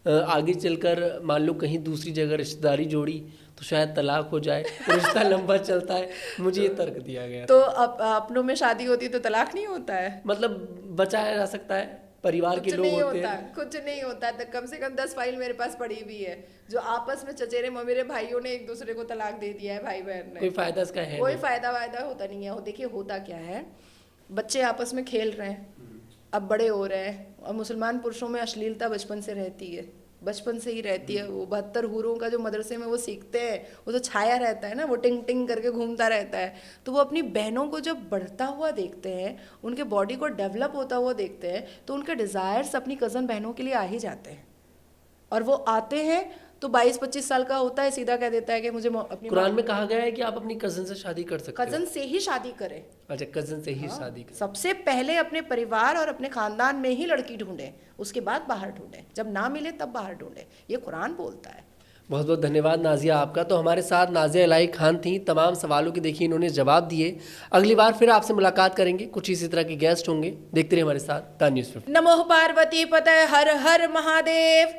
S1: आगे चलकर मान लो कहीं दूसरी जगह रिश्तेदारी जोड़ी तो शायद तलाक हो जाए, तो रिश्ता लंबा चलता है। मुझे ये तर्क दिया गया।
S2: तो अपनों में शादी होती तो तलाक नहीं होता है?
S1: मतलब बचाया जा सकता है, परिवार के
S2: कुछ
S1: लोग
S2: नहीं
S1: होते
S2: होता,
S1: हैं।
S2: कुछ नहीं होता। तो कम से कम 10 फाइल मेरे पास पड़ी हुई है जो आपस में चचेरे ममेरे भाइयों ने एक दूसरे को तलाक दे दिया है, भाई बहन ने।
S1: कोई फायदा इसका है
S2: कोई
S1: नहीं।
S2: फायदा वायदा होता नहीं है। देखिए होता क्या है, बच्चे आपस में खेल रहे हैं, अब बड़े हो रहे हैं, और मुसलमान पुरुषों में अश्लीलता बचपन से रहती है, बचपन से ही रहती है। वो 72 हूरों का जो मदरसे में वो सीखते हैं, वो तो छाया रहता है ना, वो टिंग टिंग करके घूमता रहता है। तो वो अपनी बहनों को जब बढ़ता हुआ देखते हैं, उनके बॉडी को डेवलप होता हुआ देखते हैं, तो उनके डिज़ायर्स अपनी कज़न बहनों के लिए आ ही जाते हैं। और वो आते हैं तो 22-25 साल का होता है, सीधा कह देता है कि मुझे अपनी
S1: कुरान में कहा गया है कि आप अपनी कज़न से शादी कर सकते हो।
S2: कज़न से ही शादी करें।
S1: अच्छा, कज़न से ही शादी कर।
S2: सबसे पहले अपने परिवार और अपने खानदान में ही लड़की ढूंढें, उसके बाद बाहर ढूंढें, जब ना मिले तब बाहर ढूंढें, ये कुरान बोलता है।
S1: बहुत बहुत धन्यवाद नाजिया आपका। तो हमारे साथ नाजिया इलाही खान थी। तमाम सवालों के देखिए इन्होंने जवाब दिए। अगली बार फिर आपसे मुलाकात करेंगे, कुछ इसी तरह के गेस्ट होंगे। देखते रहिए हमारे साथ द न्यूज़ 15।
S2: नमो पार्वती पतये हर हर महादेव।